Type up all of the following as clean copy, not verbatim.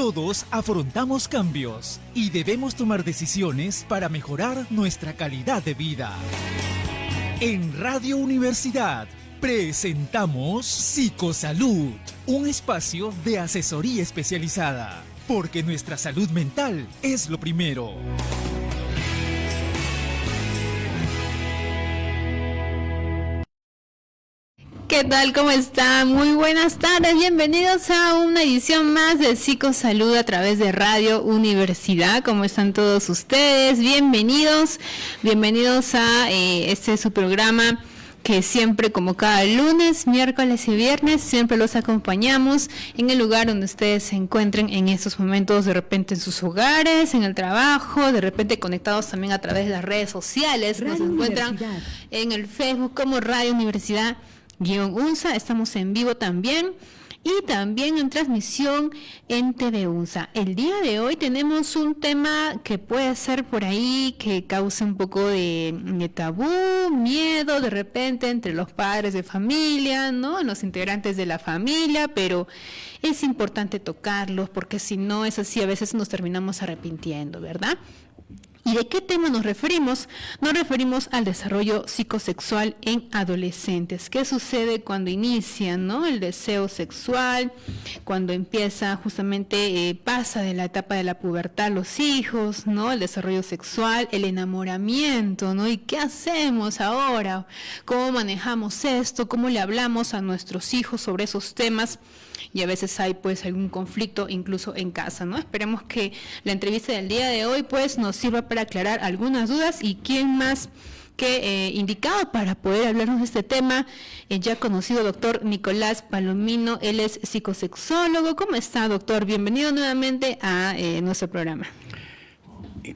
Todos afrontamos cambios y debemos tomar decisiones para mejorar nuestra calidad de vida. En Radio Universidad presentamos Psicosalud, un espacio de asesoría especializada, porque nuestra salud mental es lo primero. ¿Qué tal? ¿Cómo están? Muy buenas tardes, bienvenidos a una edición más de Psicosalud a través de Radio Universidad. ¿Cómo están todos ustedes? Bienvenidos a este su programa que siempre, como cada lunes, miércoles y viernes, siempre los acompañamos en el lugar donde ustedes se encuentren en estos momentos, de repente en sus hogares, en el trabajo, de repente conectados también a través de las redes sociales. Nos encuentran en el Facebook como Radio Universidad UNSA, estamos en vivo también y también en transmisión en TV UNSA. El día de hoy tenemos un tema que puede ser por ahí que cause un poco de tabú, miedo de repente entre los padres de familia, ¿no? Los integrantes de la familia, pero es importante tocarlos porque si no es así a veces nos terminamos arrepintiendo, ¿verdad? ¿Y de qué tema nos referimos? Nos referimos al desarrollo psicosexual en adolescentes. ¿Qué sucede cuando inicia, ¿no? El deseo sexual, cuando empieza justamente, pasa de la etapa de la pubertad los hijos, ¿no? El desarrollo sexual, el enamoramiento, ¿no? ¿Y qué hacemos ahora? ¿Cómo manejamos esto? ¿Cómo le hablamos a nuestros hijos sobre esos temas? Y a veces hay pues algún conflicto incluso en casa, ¿no? Esperemos que la entrevista del día de hoy pues nos sirva para aclarar algunas dudas y quién más que indicado para poder hablarnos de este tema, ya conocido doctor Nicolás Palomino, él es psicosexólogo. ¿Cómo está, doctor? Bienvenido nuevamente a nuestro programa.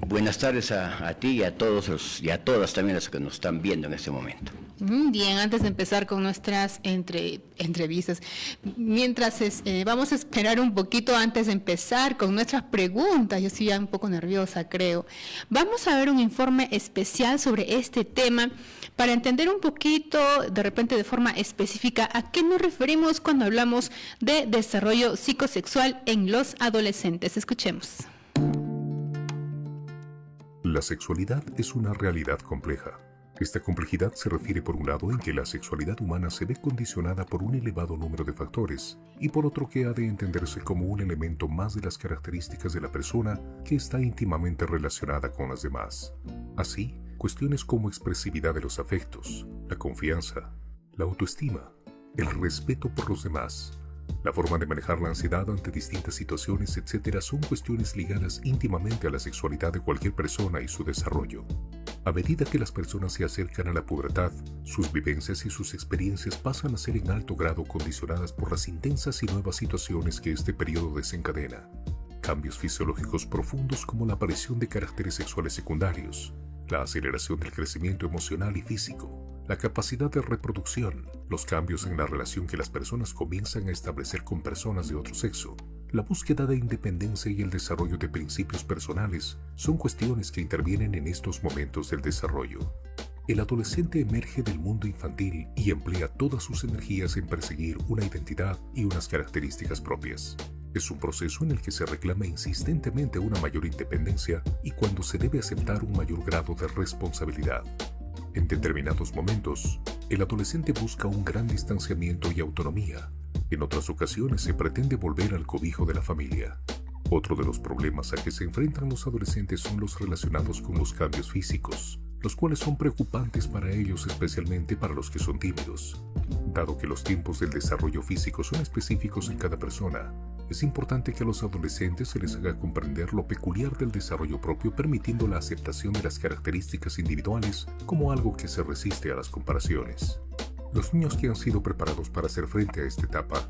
Buenas tardes a ti y a todos y a todas también las que nos están viendo en este momento. Bien, antes de empezar con nuestras entrevistas, mientras vamos a esperar un poquito antes de empezar con nuestras preguntas, yo estoy ya un poco nerviosa, creo. Vamos a ver un informe especial sobre este tema para entender un poquito, de repente de forma específica, a qué nos referimos cuando hablamos de desarrollo psicosexual en los adolescentes. Escuchemos. La sexualidad es una realidad compleja. Esta complejidad se refiere por un lado en que la sexualidad humana se ve condicionada por un elevado número de factores y por otro que ha de entenderse como un elemento más de las características de la persona que está íntimamente relacionada con las demás. Así, cuestiones como expresividad de los afectos, la confianza, la autoestima, el respeto por los demás, la forma de manejar la ansiedad ante distintas situaciones, etc., son cuestiones ligadas íntimamente a la sexualidad de cualquier persona y su desarrollo. A medida que las personas se acercan a la pubertad, sus vivencias y sus experiencias pasan a ser en alto grado condicionadas por las intensas y nuevas situaciones que este periodo desencadena. Cambios fisiológicos profundos como la aparición de caracteres sexuales secundarios, la aceleración del crecimiento emocional y físico, la capacidad de reproducción, los cambios en la relación que las personas comienzan a establecer con personas de otro sexo, la búsqueda de independencia y el desarrollo de principios personales son cuestiones que intervienen en estos momentos del desarrollo. El adolescente emerge del mundo infantil y emplea todas sus energías en perseguir una identidad y unas características propias. Es un proceso en el que se reclama insistentemente una mayor independencia y cuando se debe aceptar un mayor grado de responsabilidad. En determinados momentos, el adolescente busca un gran distanciamiento y autonomía. En otras ocasiones se pretende volver al cobijo de la familia. Otro de los problemas a que se enfrentan los adolescentes son los relacionados con los cambios físicos, los cuales son preocupantes para ellos, especialmente para los que son tímidos. Dado que los tiempos del desarrollo físico son específicos en cada persona, es importante que a los adolescentes se les haga comprender lo peculiar del desarrollo propio, permitiendo la aceptación de las características individuales como algo que se resiste a las comparaciones. Los niños que han sido preparados para hacer frente a esta etapa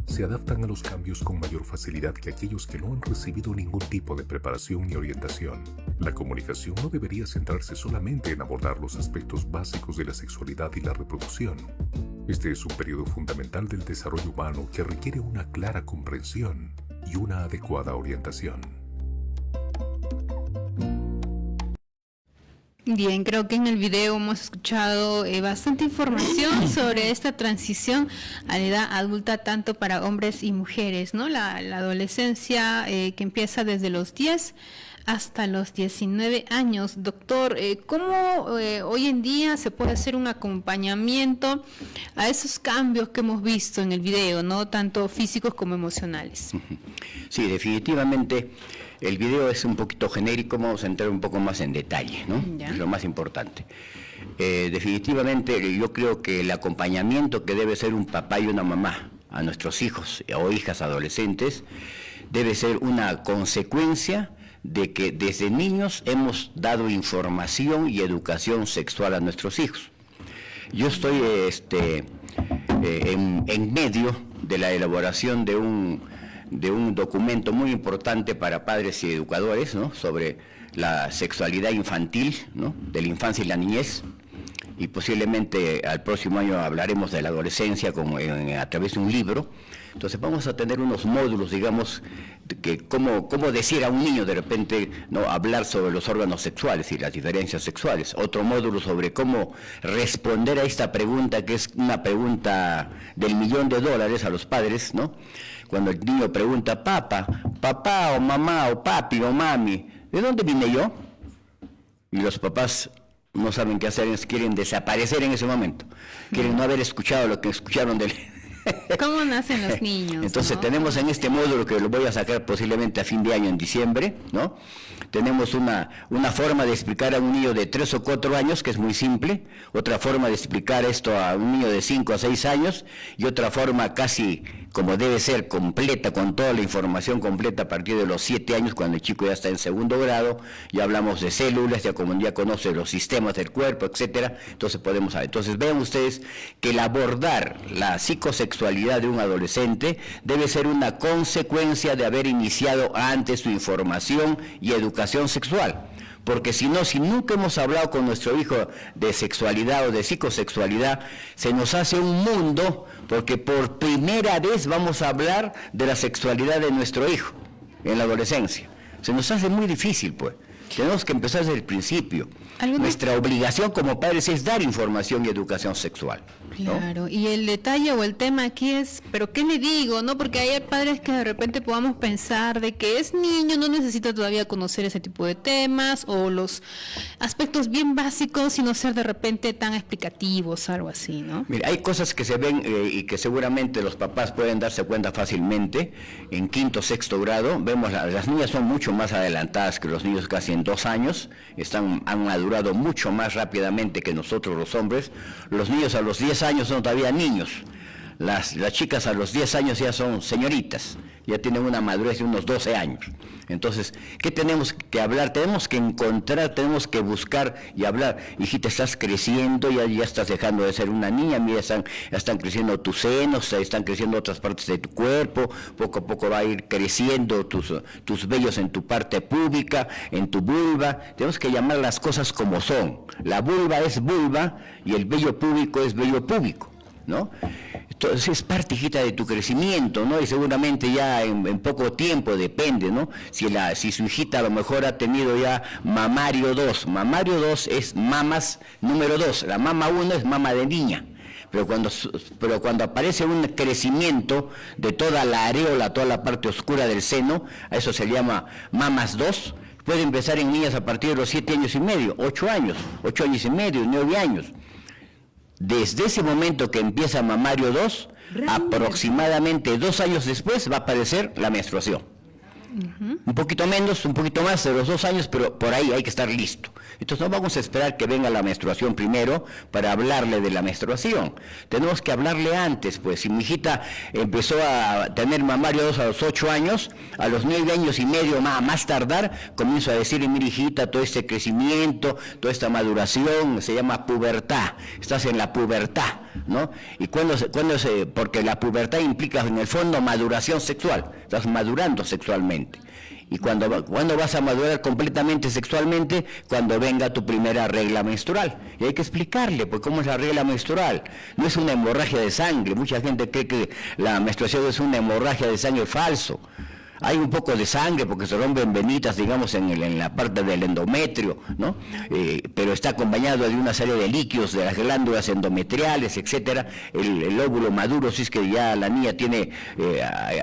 se adaptan a los cambios con mayor facilidad que aquellos que no han recibido ningún tipo de preparación ni orientación. La comunicación no debería centrarse solamente en abordar los aspectos básicos de la sexualidad y la reproducción. Este es un periodo fundamental del desarrollo humano que requiere una clara comprensión y una adecuada orientación. Bien, creo que en el video hemos escuchado bastante información sobre esta transición a la edad adulta, tanto para hombres y mujeres, ¿no? La adolescencia que empieza desde los 10 hasta los 19 años. Doctor, ¿cómo hoy en día se puede hacer un acompañamiento a esos cambios que hemos visto en el video, ¿no? Tanto físicos como emocionales? Sí, definitivamente. El video es un poquito genérico, vamos a entrar un poco más en detalle, ¿no? Ya. Es lo más importante. Definitivamente yo creo que el acompañamiento que debe ser un papá y una mamá a nuestros hijos o hijas adolescentes debe ser una consecuencia de que desde niños hemos dado información y educación sexual a nuestros hijos. Yo estoy en medio de la elaboración de un documento muy importante para padres y educadores, ¿no? Sobre la sexualidad infantil, ¿no? De la infancia y la niñez, y posiblemente al próximo año hablaremos de la adolescencia a través de un libro. Entonces vamos a tener unos módulos, digamos, que cómo decir a un niño de repente, no hablar sobre los órganos sexuales y las diferencias sexuales. Otro módulo sobre cómo responder a esta pregunta, que es una pregunta del $1.000.000 a los padres, ¿no? Cuando el niño pregunta, papá o mamá o papi o mami, ¿de dónde vine yo? Y los papás no saben qué hacer, quieren desaparecer en ese momento, quieren no haber escuchado lo que escucharon del... ¿Cómo nacen los niños? Entonces, ¿no? Tenemos en este módulo, que lo voy a sacar posiblemente a fin de año, en diciembre, ¿no? Tenemos una forma de explicar a un niño de 3 o 4 años, que es muy simple, otra forma de explicar esto a un niño de 5 a 6 años, y otra forma casi como debe ser, completa, con toda la información completa a partir de los 7 años, cuando el chico ya está en segundo grado, ya hablamos de células, ya conoce los sistemas del cuerpo, etcétera. Entonces vean ustedes que el abordar la psicosexualidad de un adolescente debe ser una consecuencia de haber iniciado antes su información y educación sexual. Porque si nunca hemos hablado con nuestro hijo de sexualidad o de psicosexualidad, se nos hace un mundo, porque por primera vez vamos a hablar de la sexualidad de nuestro hijo en la adolescencia. Se nos hace muy difícil, pues. Tenemos que empezar desde el principio. Nuestra obligación como padres es dar información y educación sexual, ¿no? Claro, y el detalle o el tema aquí es, ¿pero qué le digo? ¿No? Porque hay padres que de repente podamos pensar de que es niño, no necesita todavía conocer ese tipo de temas, o los aspectos bien básicos, sino ser de repente tan explicativos, algo así, ¿no? Mira, hay cosas que se ven y que seguramente los papás pueden darse cuenta fácilmente. En 5º, 6º grado, vemos las niñas son mucho más adelantadas que los niños, casi en 2 años, han madurado mucho más rápidamente que nosotros los hombres. Los niños a los 10 años son todavía niños, las chicas a los 10 años ya son señoritas, ya tienen una madurez de unos 12 años. Entonces, ¿qué tenemos que hablar? Tenemos que encontrar, tenemos que buscar y hablar. Hijita, estás creciendo, ya estás dejando de ser una niña, mira, ya están creciendo tus senos, están creciendo otras partes de tu cuerpo, poco a poco va a ir creciendo tus vellos en tu parte púbica, en tu vulva. Tenemos que llamar las cosas como son. La vulva es vulva y el vello púbico es vello púbico, ¿no? Entonces es parte, hijita, de tu crecimiento, ¿no? Y seguramente ya en poco tiempo, depende, ¿no? Si su hijita a lo mejor ha tenido ya mamario 2, mamario 2 es mamas número 2, la mama 1 es mama de niña. Pero cuando aparece un crecimiento de toda la areola, toda la parte oscura del seno, a eso se llama mamas 2, puede empezar en niñas a partir de los 7 años y medio, 8 años y medio, 9 años. Desde ese momento que empieza mamario 2, aproximadamente 2 años después va a aparecer la menstruación. Un poquito menos, un poquito más de los 2 años, pero por ahí hay que estar listo. Entonces no vamos a esperar que venga la menstruación primero para hablarle de la menstruación. Tenemos que hablarle antes, pues. Si mi hijita empezó a tener mamario 2 a los 8 años, a los 9 años y medio más tardar, comienzo a decirle, mira, hijita, todo este crecimiento, toda esta maduración, se llama pubertad. Estás en la pubertad, ¿no? Y porque la pubertad implica en el fondo maduración sexual. Estás madurando sexualmente. Y cuando vas a madurar completamente sexualmente, cuando venga tu primera regla menstrual. Y hay que explicarle, pues, cómo es la regla menstrual. No es una hemorragia de sangre. Mucha gente cree que la menstruación es una hemorragia de sangre, falso. hay un poco de sangre porque se rompen venitas, digamos, en la parte del endometrio, ¿no? Pero está acompañado de una serie de líquidos de las glándulas endometriales, etcétera. El óvulo maduro, si es que ya la niña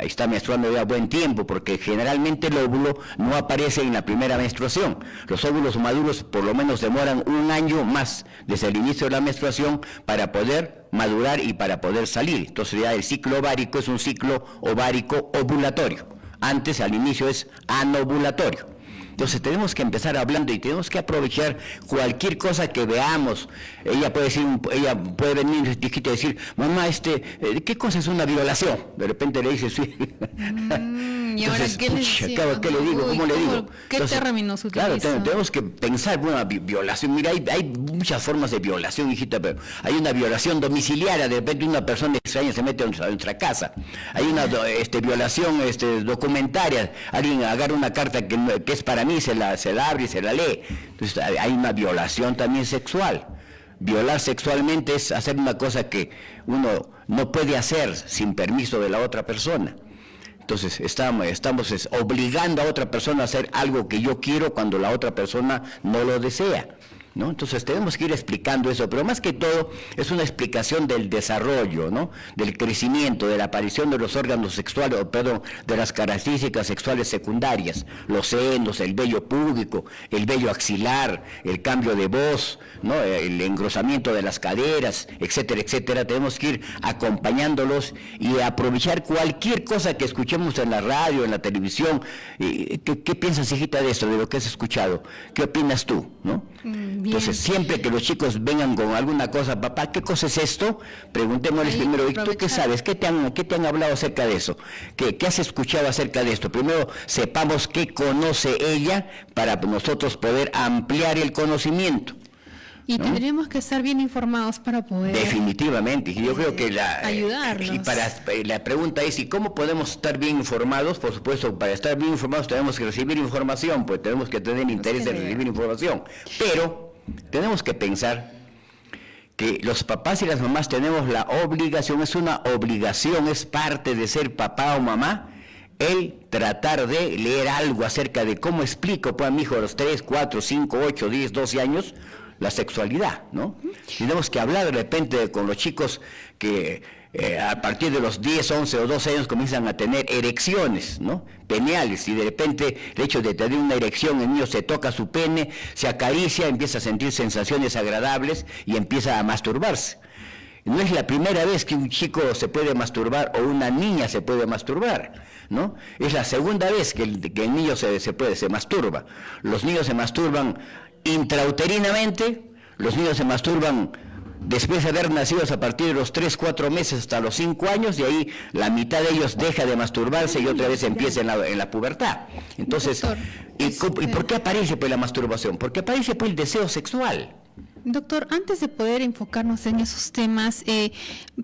está menstruando ya buen tiempo, porque generalmente el óvulo no aparece en la primera menstruación. Los óvulos maduros por lo menos demoran 1 año más desde el inicio de la menstruación para poder madurar y para poder salir. Entonces ya el ciclo ovárico es un ciclo ovárico ovulatorio. Antes, al inicio, es anovulatorio. Entonces tenemos que empezar hablando y tenemos que aprovechar cualquier cosa que veamos. Ella puede venir y decir, mamá, ¿qué cosa es una violación? De repente le dice, sí. ¿Y ahora qué le decía? ¿Qué le digo? ¿Cómo le digo? ¿Qué términos utiliza? Claro, tenemos que pensar, bueno, violación. Mira, hay muchas formas de violación, hijita, pero hay una violación domiciliaria. De repente una persona extraña se mete a nuestra casa. Hay una violación documentaria. Alguien agarra una carta que es para mí, se la abre y se la lee. Entonces hay una violación también sexual. Violar sexualmente es hacer una cosa que uno no puede hacer sin permiso de la otra persona. Entonces estamos obligando a otra persona a hacer algo que yo quiero cuando la otra persona no lo desea, ¿no? Entonces tenemos que ir explicando eso, pero más que todo es una explicación del desarrollo, ¿no? Del crecimiento, de la aparición de los órganos sexuales, de las características sexuales secundarias, los senos, el vello púbico, el vello axilar, el cambio de voz, ¿no? El engrosamiento de las caderas, etcétera, etcétera. Tenemos que ir acompañándolos y aprovechar cualquier cosa que escuchemos en la radio, en la televisión. ¿Qué piensas, hijita, de eso, de lo que has escuchado? ¿Qué opinas tú, no? Entonces, siempre que los chicos vengan con alguna cosa, papá, ¿qué cosa es esto? Preguntémosles primero, ¿y tú qué sabes? ¿Qué te han hablado acerca de eso? ¿Qué has escuchado acerca de esto? Primero, sepamos qué conoce ella para nosotros poder ampliar el conocimiento. Y ¿no? Tendríamos que estar bien informados para poder... Definitivamente, yo creo que ayudarlos. Y la pregunta es, ¿y cómo podemos estar bien informados? Por supuesto, para estar bien informados tenemos que recibir información, pues tenemos que tener interés en recibir información. Pero tenemos que pensar que los papás y las mamás tenemos la obligación, es parte de ser papá o mamá, el tratar de leer algo acerca de cómo explico pues, a mi hijo a los 3, 4, 5, 8, 10, 12 años, la sexualidad, ¿no? Tenemos que hablar de repente con los chicos que a partir de los 10, 11 o 12 años comienzan a tener erecciones, ¿no? Peneales, y de repente el hecho de tener una erección, el niño se toca su pene, se acaricia, empieza a sentir sensaciones agradables y empieza a masturbarse. No es la primera vez que un chico se puede masturbar o una niña se puede masturbar, ¿no? Es la segunda vez que el niño se masturba. Los niños se masturban intrauterinamente, los niños se masturban después de haber nacido a partir de los 3, 4 meses hasta los 5 años, y ahí la mitad de ellos deja de masturbarse y otra vez empieza en la pubertad. Entonces, doctor, ¿y por qué aparece pues la masturbación? Porque aparece pues el deseo sexual. Doctor, antes de poder enfocarnos en esos temas,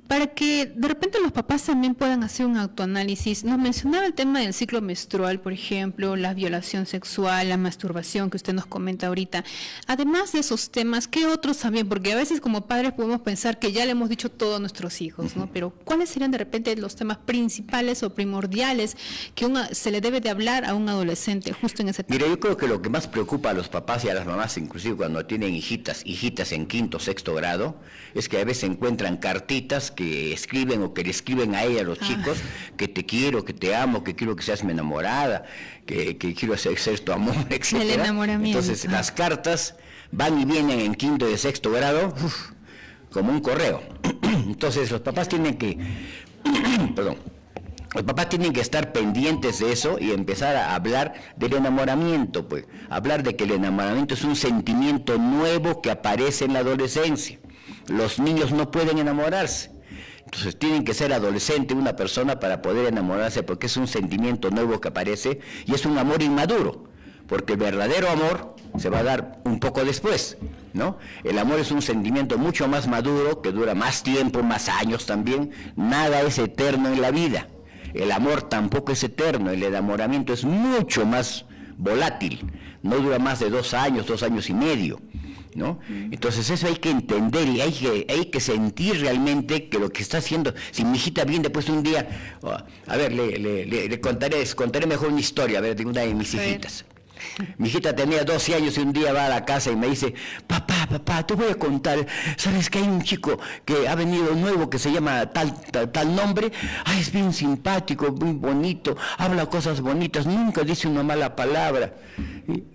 para que de repente los papás también puedan hacer un autoanálisis, nos mencionaba el tema del ciclo menstrual, por ejemplo, la violación sexual, la masturbación que usted nos comenta ahorita. Además de esos temas, ¿qué otros también? Porque a veces como padres podemos pensar que ya le hemos dicho todo a nuestros hijos, ¿no? Pero ¿cuáles serían de repente los temas principales o primordiales que se le debe de hablar a un adolescente justo en ese tema? Mira, yo creo que lo que más preocupa a los papás y a las mamás, inclusive cuando tienen hijitas en 5º, 6º grado, es que a veces encuentran cartitas que escriben o que le escriben a ella, a los chicos, que te quiero, que te amo, que quiero que seas mi enamorada, que quiero ser tu amor, etc. El enamoramiento. Entonces las cartas van y vienen en 5º y 6º grado, como un correo. Entonces los papás tienen que, los papás tienen que estar pendientes de eso y empezar a hablar del enamoramiento, pues. Hablar de que el enamoramiento es un sentimiento nuevo que aparece en la adolescencia. Los niños no pueden enamorarse. Entonces tienen que ser adolescente una persona para poder enamorarse, porque es un sentimiento nuevo que aparece y es un amor inmaduro. Porque el verdadero amor se va a dar un poco después, ¿no? El amor es un sentimiento mucho más maduro, que dura más tiempo, más años también. Nada es eterno en la vida. El amor tampoco es eterno, el enamoramiento es mucho más volátil, no dura más de 2 años, 2 años y medio. ¿no? Entonces eso hay que entender y hay que sentir realmente que lo que está haciendo, si mi hijita viene después un día, a ver, le contaré mejor una historia, a ver, de una de mis hijitas. Mi hijita tenía 12 años y un día va a la casa y me dice, papá, te voy a contar, ¿sabes que hay un chico que ha venido nuevo que se llama tal nombre? Ay, es bien simpático, muy bonito, habla cosas bonitas, nunca dice una mala palabra.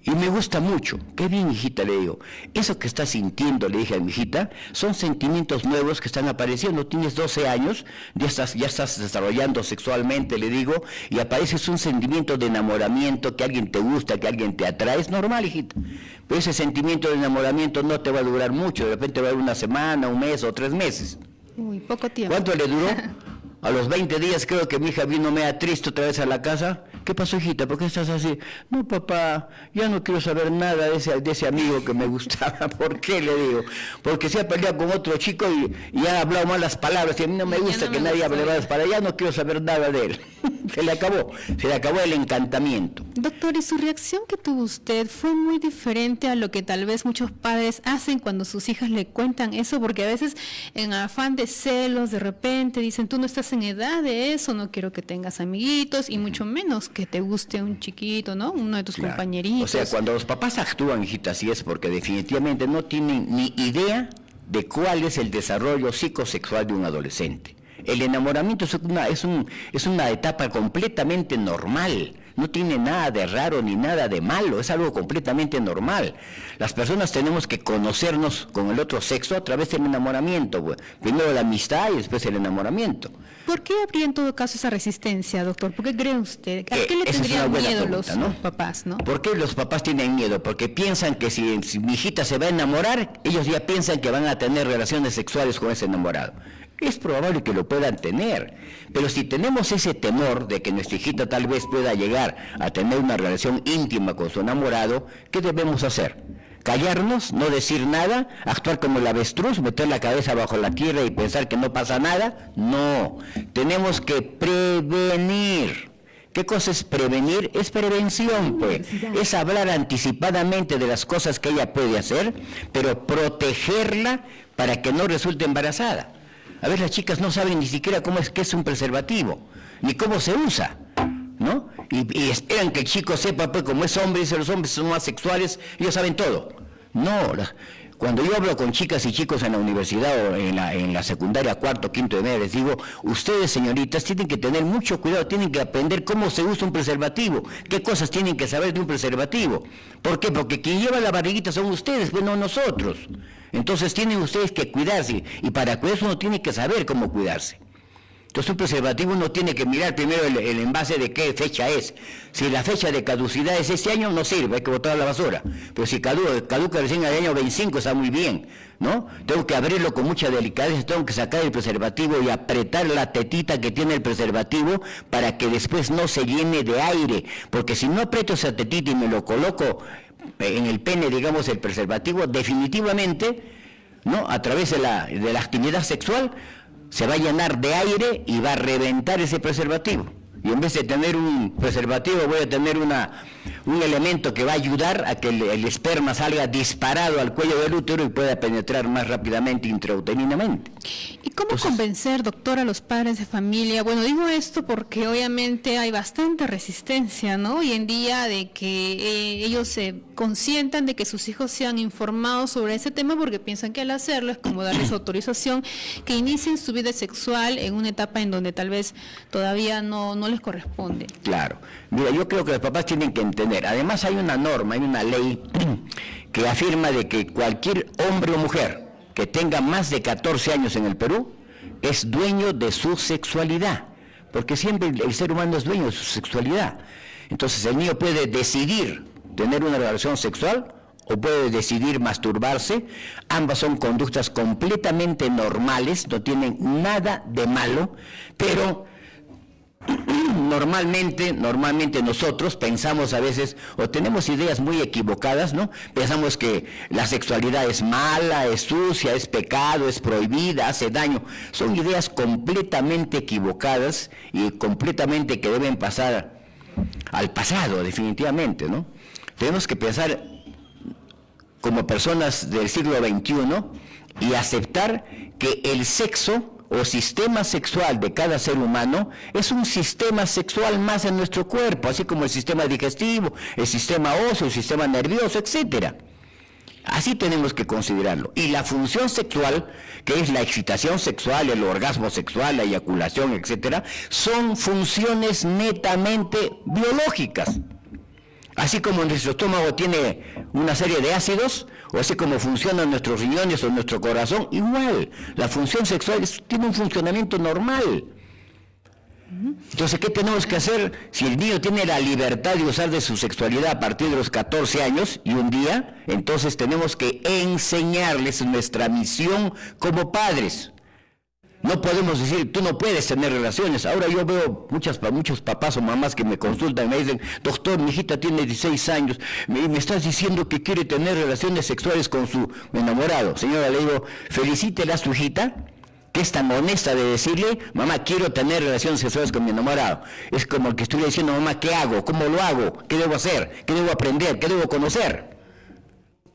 Y me gusta mucho. Qué bien, hijita, le digo. Eso que estás sintiendo, le dije a mi hijita, son sentimientos nuevos que están apareciendo. Tienes 12 años, ya estás desarrollando sexualmente, le digo, y aparece un sentimiento de enamoramiento, que alguien te gusta, que alguien te atrae. Es normal, hijita. Pero ese sentimiento de enamoramiento no te va a durar mucho. De repente va a durar una semana, un mes o 3 meses. Uy, poco tiempo. ¿Cuánto le duró? A los 20 días creo que mi hija vino media triste otra vez a la casa. ¿Qué pasó, hijita? ¿Por qué estás así? No, papá, ya no quiero saber nada de ese amigo que me gustaba. ¿Por qué? Le digo. Porque se ha peleado con otro chico y ha hablado malas palabras. Y a mí no me gusta que nadie hable malas palabras. Ya no quiero saber nada de él. Se le acabó el encantamiento. Doctor, ¿y su reacción que tuvo usted fue muy diferente a lo que tal vez muchos padres hacen cuando sus hijas le cuentan eso? Porque a veces en afán de celos, de repente dicen, tú no estás en edad de eso, no quiero que tengas amiguitos y mucho menos que te guste un chiquito, ¿no? Uno de tus compañeritos. O sea, cuando los papás actúan, hijita, así es porque definitivamente no tienen ni idea de cuál es el desarrollo psicosexual de un adolescente. El enamoramiento es una etapa completamente normal. No tiene nada de raro ni nada de malo, es algo completamente normal. Las personas tenemos que conocernos con el otro sexo a través del enamoramiento, pues. Primero la amistad y después el enamoramiento. ¿Por qué habría en todo caso esa resistencia, doctor? ¿Por qué cree usted? ¿A qué le tendrían miedo pregunta, los papás, no? ¿Por qué los papás tienen miedo? Porque piensan que si mi hijita se va a enamorar, ellos ya piensan que van a tener relaciones sexuales con ese enamorado. Es probable que lo puedan tener, pero si tenemos ese temor de que nuestra hijita tal vez pueda llegar a tener una relación íntima con su enamorado, ¿qué debemos hacer? ¿Callarnos? ¿No decir nada? ¿Actuar como el avestruz? ¿Meter la cabeza bajo la tierra y pensar que no pasa nada? No, tenemos que prevenir. ¿Qué cosa es prevenir? Es prevención, pues. Es hablar anticipadamente de las cosas que ella puede hacer, pero protegerla para que no resulte embarazada. A ver, las chicas no saben ni siquiera qué es un preservativo, ni cómo se usa, ¿no? Y esperan que el chico sepa, pues, como es hombre, dice los hombres son más sexuales, ellos saben todo. No, cuando yo hablo con chicas y chicos en la universidad o en la secundaria, cuarto, quinto de media, les digo, ustedes, señoritas, tienen que tener mucho cuidado, tienen que aprender cómo se usa un preservativo, qué cosas tienen que saber de un preservativo. ¿Por qué? Porque quien lleva la barriguita son ustedes, pues no nosotros. Entonces tienen ustedes que cuidarse, y para cuidarse uno tiene que saber cómo cuidarse. Entonces un preservativo uno tiene que mirar primero el envase de qué fecha es. Si la fecha de caducidad es este año, no sirve, hay que botar a la basura. Pero si caduca recién el año 25, está muy bien, ¿no? Tengo que abrirlo con mucha delicadeza, tengo que sacar el preservativo y apretar la tetita que tiene el preservativo para que después no se llene de aire. Porque si no aprieto esa tetita y me lo coloco en el pene, digamos, el preservativo, definitivamente, ¿no? A través de la actividad sexual, se va a llenar de aire y va a reventar ese preservativo. Y en vez de tener un preservativo, voy a tener un elemento que va a ayudar a que el esperma salga disparado al cuello del útero y pueda penetrar más rápidamente intrauterinamente. ¿Y cómo convencer, doctor, a los padres de familia? Bueno, digo esto porque obviamente hay bastante resistencia, ¿no? Hoy en día de que ellos se consientan de que sus hijos sean informados sobre ese tema porque piensan que al hacerlo es como darles autorización que inicien su vida sexual en una etapa en donde tal vez todavía no les corresponde. Claro. Mira, yo creo que los papás tienen que entender. Además hay una norma, hay una ley que afirma de que cualquier hombre o mujer que tenga más de 14 años en el Perú es dueño de su sexualidad, porque siempre el ser humano es dueño de su sexualidad. Entonces el niño puede decidir tener una relación sexual o puede decidir masturbarse. Ambas son conductas completamente normales, no tienen nada de malo, pero normalmente nosotros pensamos a veces, o tenemos ideas muy equivocadas, ¿no? Pensamos que la sexualidad es mala, es sucia, es pecado, es prohibida, hace daño. Son ideas completamente equivocadas y completamente que deben pasar al pasado, definitivamente, ¿no? Tenemos que pensar como personas del siglo XXI y aceptar que el sexo o sistema sexual de cada ser humano es un sistema sexual más en nuestro cuerpo, así como el sistema digestivo, el sistema óseo, el sistema nervioso, etcétera. Así tenemos que considerarlo. Y la función sexual, que es la excitación sexual, el orgasmo sexual, la eyaculación, etcétera, son funciones netamente biológicas. Así como nuestro estómago tiene una serie de ácidos, o así como funcionan nuestros riñones o nuestro corazón, igual, la función sexual tiene un funcionamiento normal. Entonces, ¿qué tenemos que hacer si el niño tiene la libertad de usar de su sexualidad a partir de los 14 años y un día? Entonces tenemos que enseñarles nuestra misión como padres. No podemos decir, tú no puedes tener relaciones. Ahora yo veo muchos papás o mamás que me consultan y me dicen, doctor, mi hijita tiene 16 años, me estás diciendo que quiere tener relaciones sexuales con su enamorado. Señora, le digo, felicítela a su hijita, que es tan honesta de decirle, mamá, quiero tener relaciones sexuales con mi enamorado. Es como el que estuviera diciendo, mamá, ¿qué hago? ¿Cómo lo hago? ¿Qué debo hacer? ¿Qué debo aprender? ¿Qué debo conocer?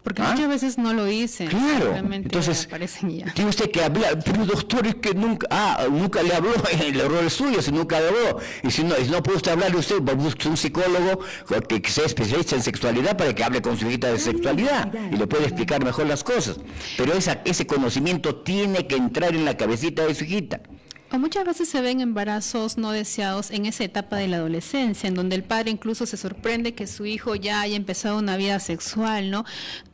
Porque muchas veces no lo dicen. Claro, entonces tiene usted que hablar, pero doctor, es que nunca le habló, el error es suyo, si nunca le habló, y si no puede usted hablarle usted, busque un psicólogo que sea especialista en sexualidad para que hable con su hijita de sexualidad, y le puede explicar mejor las cosas, pero ese conocimiento tiene que entrar en la cabecita de su hijita. O muchas veces se ven embarazos no deseados en esa etapa de la adolescencia, en donde el padre incluso se sorprende que su hijo ya haya empezado una vida sexual, ¿no?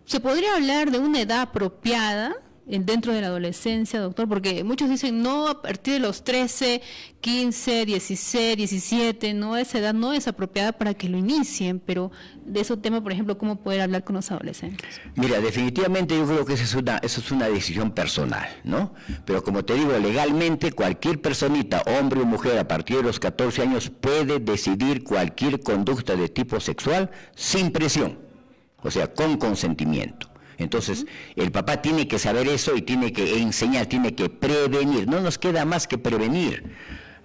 ¿Se podría hablar de una edad apropiada dentro de la adolescencia, doctor? Porque muchos dicen, no, a partir de los 13, 15, 16, 17, no, esa edad no es apropiada para que lo inicien, pero de ese tema, por ejemplo, ¿cómo poder hablar con los adolescentes? Mira, definitivamente yo creo que eso es una decisión personal, ¿no? Pero como te digo, legalmente cualquier personita, hombre o mujer, a partir de los 14 años puede decidir cualquier conducta de tipo sexual sin presión, o sea, con consentimiento. Entonces, el papá tiene que saber eso y tiene que enseñar, tiene que prevenir. No nos queda más que prevenir.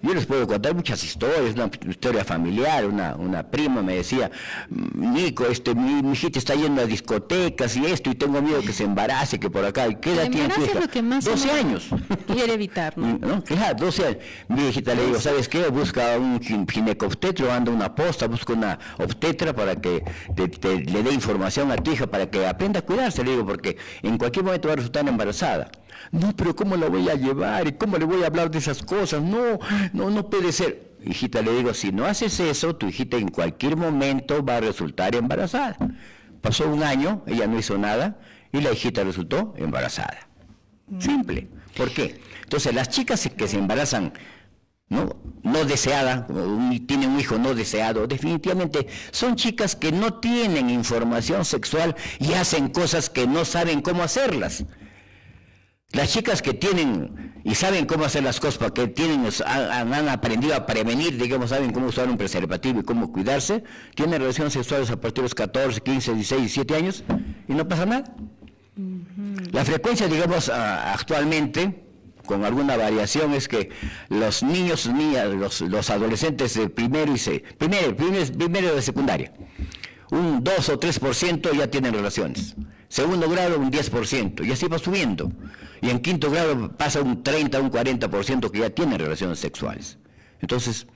Yo les puedo contar muchas historias, una historia familiar, una prima me decía, Nico, mi hijita está yendo a discotecas y esto, y tengo miedo que se embarace, que por acá, ¿y qué edad tiene tu hija? Es lo que más 12 años. Quiere evitar, ¿no? ¿No? Claro, 12 años. Mi hijita le digo, ¿sabes qué? Busca un ginecobstetra, anda una posta, busca una obstetra para que le dé información a tu hija, para que aprenda a cuidarse, le digo, porque en cualquier momento va a resultar embarazada. No, pero ¿cómo la voy a llevar? ¿Y cómo le voy a hablar de esas cosas? No puede ser. Hijita, le digo, si no haces eso, tu hijita en cualquier momento va a resultar embarazada. Pasó un año, ella no hizo nada, y la hijita resultó embarazada. Simple. ¿Por qué? Entonces, las chicas que se embarazan no deseada, tienen un hijo no deseado, definitivamente son chicas que no tienen información sexual y hacen cosas que no saben cómo hacerlas. Las chicas que tienen y saben cómo hacer las cosas, porque han aprendido a prevenir, digamos, saben cómo usar un preservativo y cómo cuidarse, tienen relaciones sexuales a partir de los 14, 15, 16, 17 años y no pasa nada. La frecuencia, digamos, actualmente, con alguna variación, es que los niños, niñas, los adolescentes de primero de secundaria, un 2 o 3% ya tienen relaciones. Segundo grado, un 10%, y así va subiendo. Y en quinto grado pasa un 30, un 40% que ya tienen relaciones sexuales. Entonces,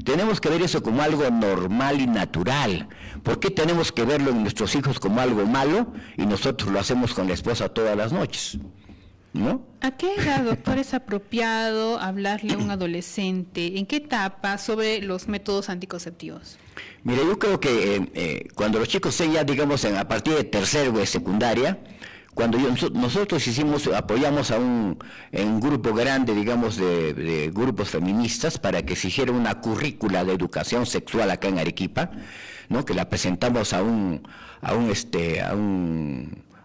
tenemos que ver eso como algo normal y natural. ¿Por qué tenemos que verlo en nuestros hijos como algo malo y nosotros lo hacemos con la esposa todas las noches? ¿No? ¿A qué edad, doctor, es apropiado hablarle a un adolescente? ¿En qué etapa sobre los métodos anticonceptivos? Mira, yo creo que cuando los chicos sean ya, digamos, a partir de tercero o de secundaria, cuando nosotros apoyamos en un grupo grande, digamos, de grupos feministas para que se hiciera una currícula de educación sexual acá en Arequipa, ¿no? Que la presentamos a un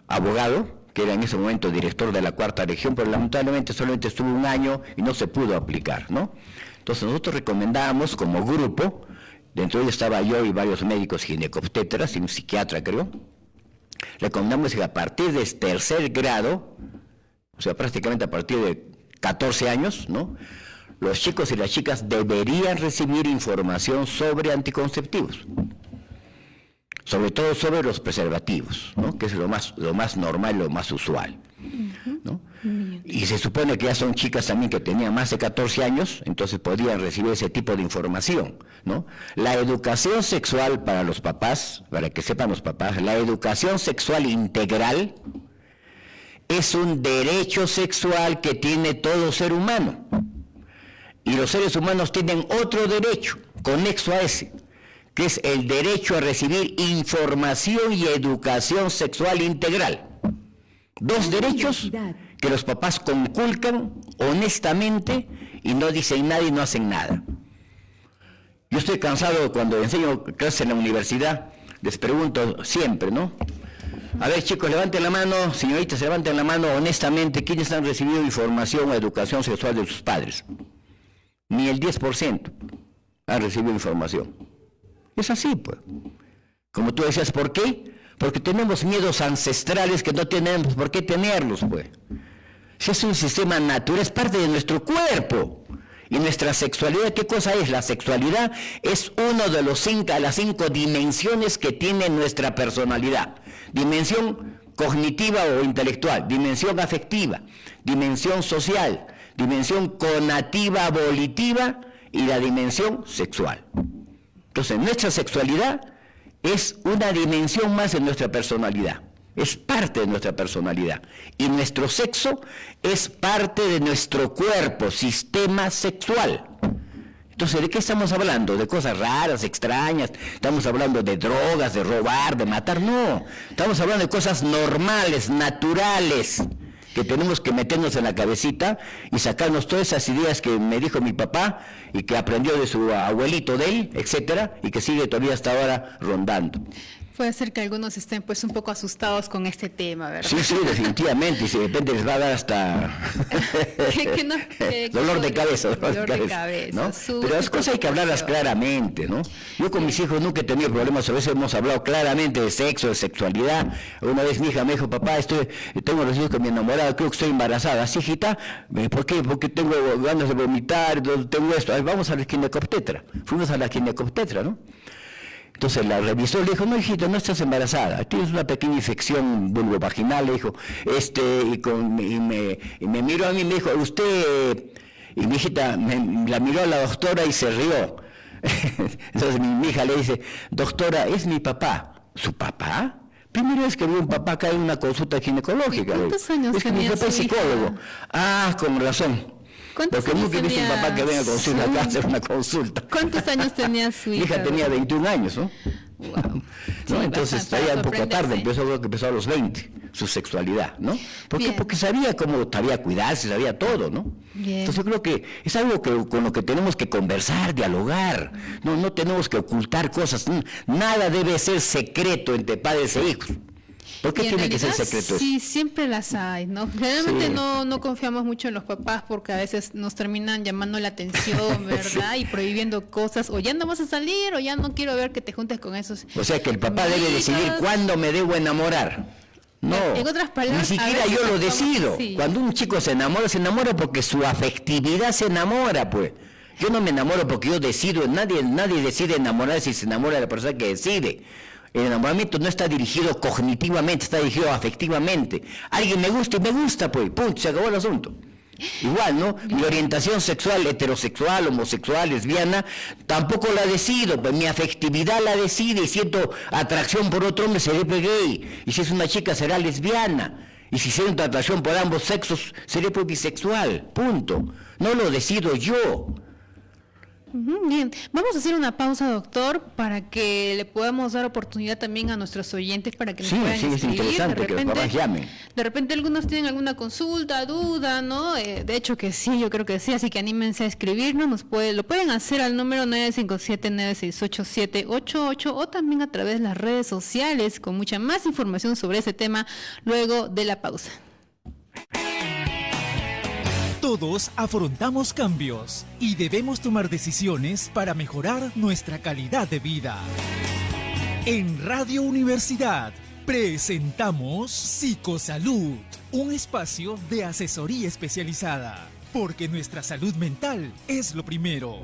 abogado, que era en ese momento director de la Cuarta Región, pero lamentablemente solamente estuvo un año y no se pudo aplicar, ¿no? Entonces nosotros recomendábamos como grupo, dentro de ellos estaba yo y varios médicos ginecobstetras y un psiquiatra, creo, recomendamos que a partir del tercer grado, o sea, prácticamente a partir de 14 años, ¿no?, los chicos y las chicas deberían recibir información sobre anticonceptivos. sobre todo sobre los preservativos, ¿no? Que es lo más normal, lo más usual, ¿no? Y se supone que ya son chicas también que tenían más de 14 años, entonces podrían recibir ese tipo de información, ¿no? La educación sexual para los papás, para que sepan los papás, la educación sexual integral es un derecho sexual que tiene todo ser humano. Y los seres humanos tienen otro derecho, conexo a ese, que es el derecho a recibir información y educación sexual integral. Dos derechos que los papás conculcan honestamente y no dicen nada y no hacen nada. Yo estoy cansado cuando enseño clases en la universidad, les pregunto siempre, ¿no? A ver, chicos, levanten la mano, señoritas, levanten la mano honestamente, ¿quiénes han recibido información o educación sexual de sus padres? Ni el 10% han recibido información. Es así, pues. Como tú decías, ¿por qué? Porque tenemos miedos ancestrales que no tenemos por qué tenerlos, pues. Si es un sistema natural, es parte de nuestro cuerpo. Y nuestra sexualidad, ¿qué cosa es? La sexualidad es uno de las 5 dimensiones que tiene nuestra personalidad. Dimensión cognitiva o intelectual, dimensión afectiva, dimensión social, dimensión conativa, volitiva y la dimensión sexual. Entonces, nuestra sexualidad es una dimensión más de nuestra personalidad, es parte de nuestra personalidad. Y nuestro sexo es parte de nuestro cuerpo, sistema sexual. Entonces, ¿de qué estamos hablando? ¿De cosas raras, extrañas? ¿Estamos hablando de drogas, de robar, de matar? No, estamos hablando de cosas normales, naturales, que tenemos que meternos en la cabecita y sacarnos todas esas ideas que me dijo mi papá y que aprendió de su abuelito de él, etcétera, y que sigue todavía hasta ahora rondando. Puede ser que algunos estén pues un poco asustados con este tema, ¿verdad? Sí, definitivamente, y si de repente les va a dar hasta dolor de cabeza, ¿no? Pero las cosas hay que hablarlas claramente, ¿no? Yo con mis hijos nunca he tenido problemas, a veces hemos hablado claramente de sexo, de sexualidad. Una vez mi hija me dijo, papá, tengo los hijos con mi enamorada, creo que estoy embarazada. ¿Sí, hijita? ¿Por qué? Porque tengo ganas de vomitar, tengo esto. Vamos a la ginecobstetra. Fuimos a la ginecobstetra, ¿no? Entonces la revisó, le dijo, no, hijita, no estás embarazada, tienes una pequeña infección vulvovaginal, le dijo, y me miró a mí y me dijo, usted, y mi hijita la miró a la doctora y se rió. Entonces mi hija le dice, doctora, es mi papá. ¿Su papá? Primera vez que vi un papá acá en una consulta ginecológica. ¿Cuántos años es que mi papá es psicólogo. Ah, con razón. Porque nunca he visto un papá que venga a hacer una consulta. ¿Cuántos años tenía su hija? Mi hija tenía 21 años, ¿no? Wow. Sí, ¿no? Entonces estaría un poco tarde, creo que empezó a los 20, su sexualidad, ¿no? ¿Por qué? Porque sabía cuidarse, sabía todo, ¿no? Bien. Entonces yo creo que es algo con lo que tenemos que conversar, dialogar, no tenemos que ocultar cosas, nada debe ser secreto entre padres e hijos. ¿Por qué tiene que ser secreto? Sí, siempre las hay, ¿no? Generalmente no confiamos mucho en los papás porque a veces nos terminan llamando la atención, ¿verdad? Y prohibiendo cosas, o ya no vas a salir, o ya no quiero ver que te juntes con esos. O sea que el papá debe decidir cuándo me debo enamorar. No, en otras palabras, ni siquiera yo lo decido. Sí. Cuando un chico se enamora porque su afectividad se enamora, pues. Yo no me enamoro porque yo decido, nadie decide enamorarse si se enamora de la persona que decide. El enamoramiento no está dirigido cognitivamente, está dirigido afectivamente. Alguien me gusta y me gusta, pues, punto, se acabó el asunto. Igual, ¿no? Mi orientación sexual, heterosexual, homosexual, lesbiana, tampoco la decido, pues mi afectividad la decide y siento atracción por otro hombre, seré gay. Y si es una chica, será lesbiana. Y si siento atracción por ambos sexos, seré bisexual, punto. No lo decido yo. Bien, vamos a hacer una pausa, doctor, para que le podamos dar oportunidad también a nuestros oyentes para que nos puedan escribir. Es interesante que los papás llamen. De repente algunos tienen alguna consulta, duda, ¿no? De hecho que sí, yo creo que sí, así que anímense a escribirnos, lo pueden hacer al número 957-968-788 o también a través de las redes sociales con mucha más información sobre ese tema luego de la pausa. Todos afrontamos cambios y debemos tomar decisiones para mejorar nuestra calidad de vida. En Radio Universidad presentamos Psicosalud, un espacio de asesoría especializada, porque nuestra salud mental es lo primero.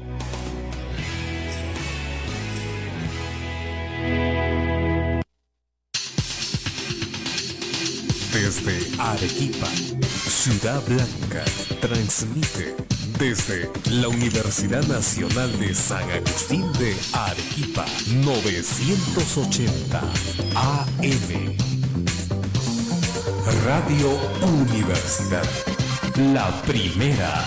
Desde Arequipa, Ciudad Blanca, transmite desde la Universidad Nacional de San Agustín de Arequipa, 980 AM. Radio Universidad, la primera.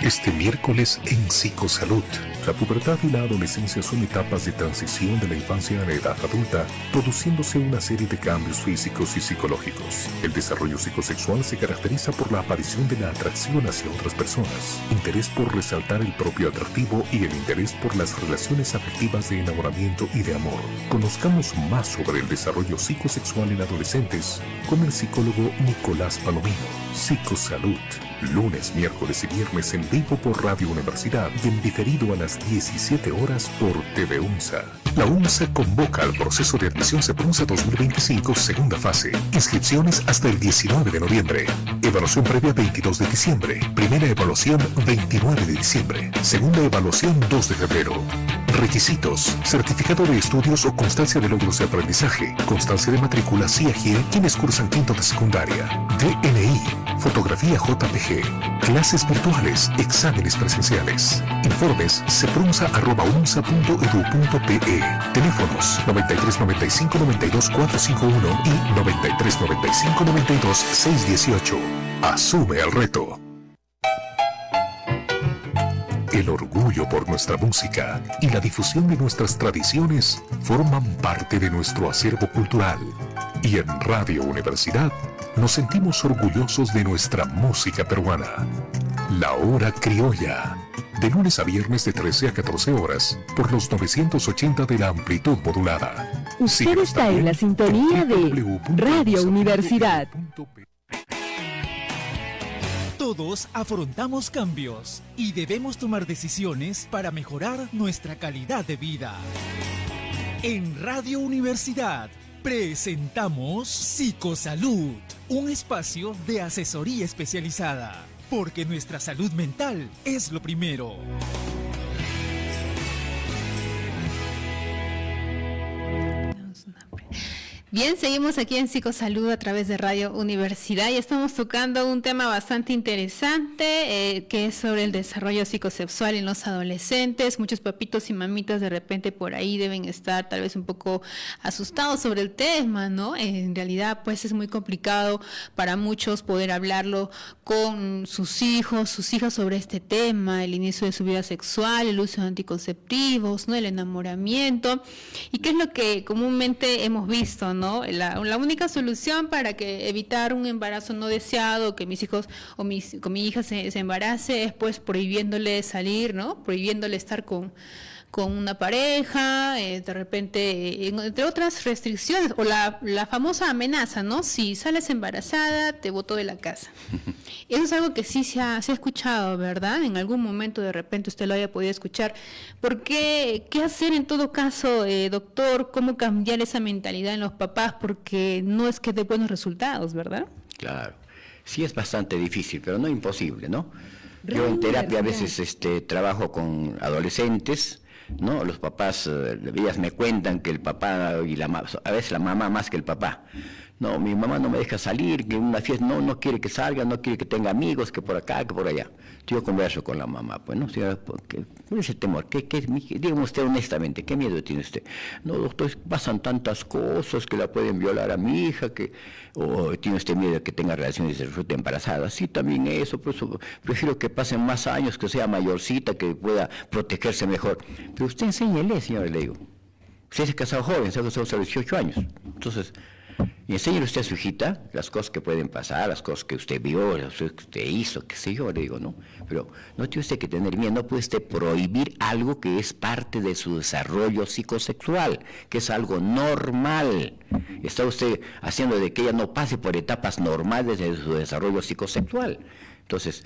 Este miércoles en Psicosalud. La pubertad y la adolescencia son etapas de transición de la infancia a la edad adulta, produciéndose una serie de cambios físicos y psicológicos. El desarrollo psicosexual se caracteriza por la aparición de la atracción hacia otras personas, interés por resaltar el propio atractivo y el interés por las relaciones afectivas de enamoramiento y de amor. Conozcamos más sobre el desarrollo psicosexual en adolescentes con el psicólogo Nicolás Palomino. Psicosalud. Lunes, miércoles y viernes en vivo por Radio Universidad y en diferido a las 17 horas por TV UNSA. La UNSA convoca al proceso de admisión CEPRUNSA 2025 segunda fase. Inscripciones hasta el 19 de noviembre. Evaluación previa 22 de diciembre. Primera evaluación 29 de diciembre. Segunda evaluación 2 de febrero. Requisitos: certificado de estudios o constancia de logros de aprendizaje, constancia de matrícula CIAG quienes cursan quinto de secundaria, DNI, fotografía JPG, clases virtuales, exámenes presenciales. Informes ceprunsa@unsa.edu.pe. Teléfonos 93 95 92 451 y 93 95 92 618. Asume el reto. El orgullo por nuestra música y la difusión de nuestras tradiciones forman parte de nuestro acervo cultural. Y en Radio Universidad nos sentimos orgullosos de nuestra música peruana. La Hora Criolla. De lunes a viernes de 13 a 14 horas por los 980 de la amplitud modulada. Usted está en la sintonía de Radio Universidad. Todos afrontamos cambios y debemos tomar decisiones para mejorar nuestra calidad de vida. En Radio Universidad presentamos Psicosalud, un espacio de asesoría especializada, porque nuestra salud mental es lo primero. Bien, seguimos aquí en Psicosalud a través de Radio Universidad y estamos tocando un tema bastante interesante que es sobre el desarrollo psicosexual en los adolescentes. Muchos papitos y mamitas de repente por ahí deben estar tal vez un poco asustados sobre el tema, ¿no? En realidad pues es muy complicado para muchos poder hablarlo con sus hijos, sus hijas sobre este tema, el inicio de su vida sexual, el uso de anticonceptivos, ¿no? El enamoramiento y qué es lo que comúnmente hemos visto, ¿no? La única solución para evitar un embarazo no deseado, que mis hijos o mi hija se embarace, es pues prohibiéndole salir, ¿no? Prohibiéndole estar con una pareja, de repente, entre otras restricciones, o la famosa amenaza, ¿no? Si sales embarazada, te boto de la casa. Eso es algo que sí se ha escuchado, ¿verdad? En algún momento de repente usted lo haya podido escuchar. ¿Por qué? ¿Qué hacer en todo caso, doctor? ¿Cómo cambiar esa mentalidad en los papás? Porque no es que dé buenos resultados, ¿verdad? Claro, sí es bastante difícil, pero no imposible, ¿no? Yo en terapia a veces trabajo con adolescentes, ¿no? Los papás, ellas me cuentan que el papá y a veces la mamá más que el papá. No, mi mamá no me deja salir, que en una fiesta no quiere que salga, no quiere que tenga amigos, que por acá, que por allá. Yo converso con la mamá, pues, ¿no? ¿Cuál es el temor? Dígame usted honestamente, ¿qué miedo tiene usted? No, doctor, pasan tantas cosas que la pueden violar a mi hija, o tiene usted miedo de que tenga relaciones y resulte embarazada. Sí, también eso, por eso prefiero que pasen más años, que sea mayorcita, que pueda protegerse mejor. Pero usted enséñele, señora, le digo. Usted se ha casado joven, se ha casado a los 18 años. Entonces, y enséñale usted a su hijita las cosas que pueden pasar, las cosas que usted vio, las cosas que usted hizo, qué sé yo, le digo, ¿no? Pero no tiene usted que tener miedo, no puede usted prohibir algo que es parte de su desarrollo psicosexual, que es algo normal. Está usted haciendo de que ella no pase por etapas normales de su desarrollo psicosexual. Entonces,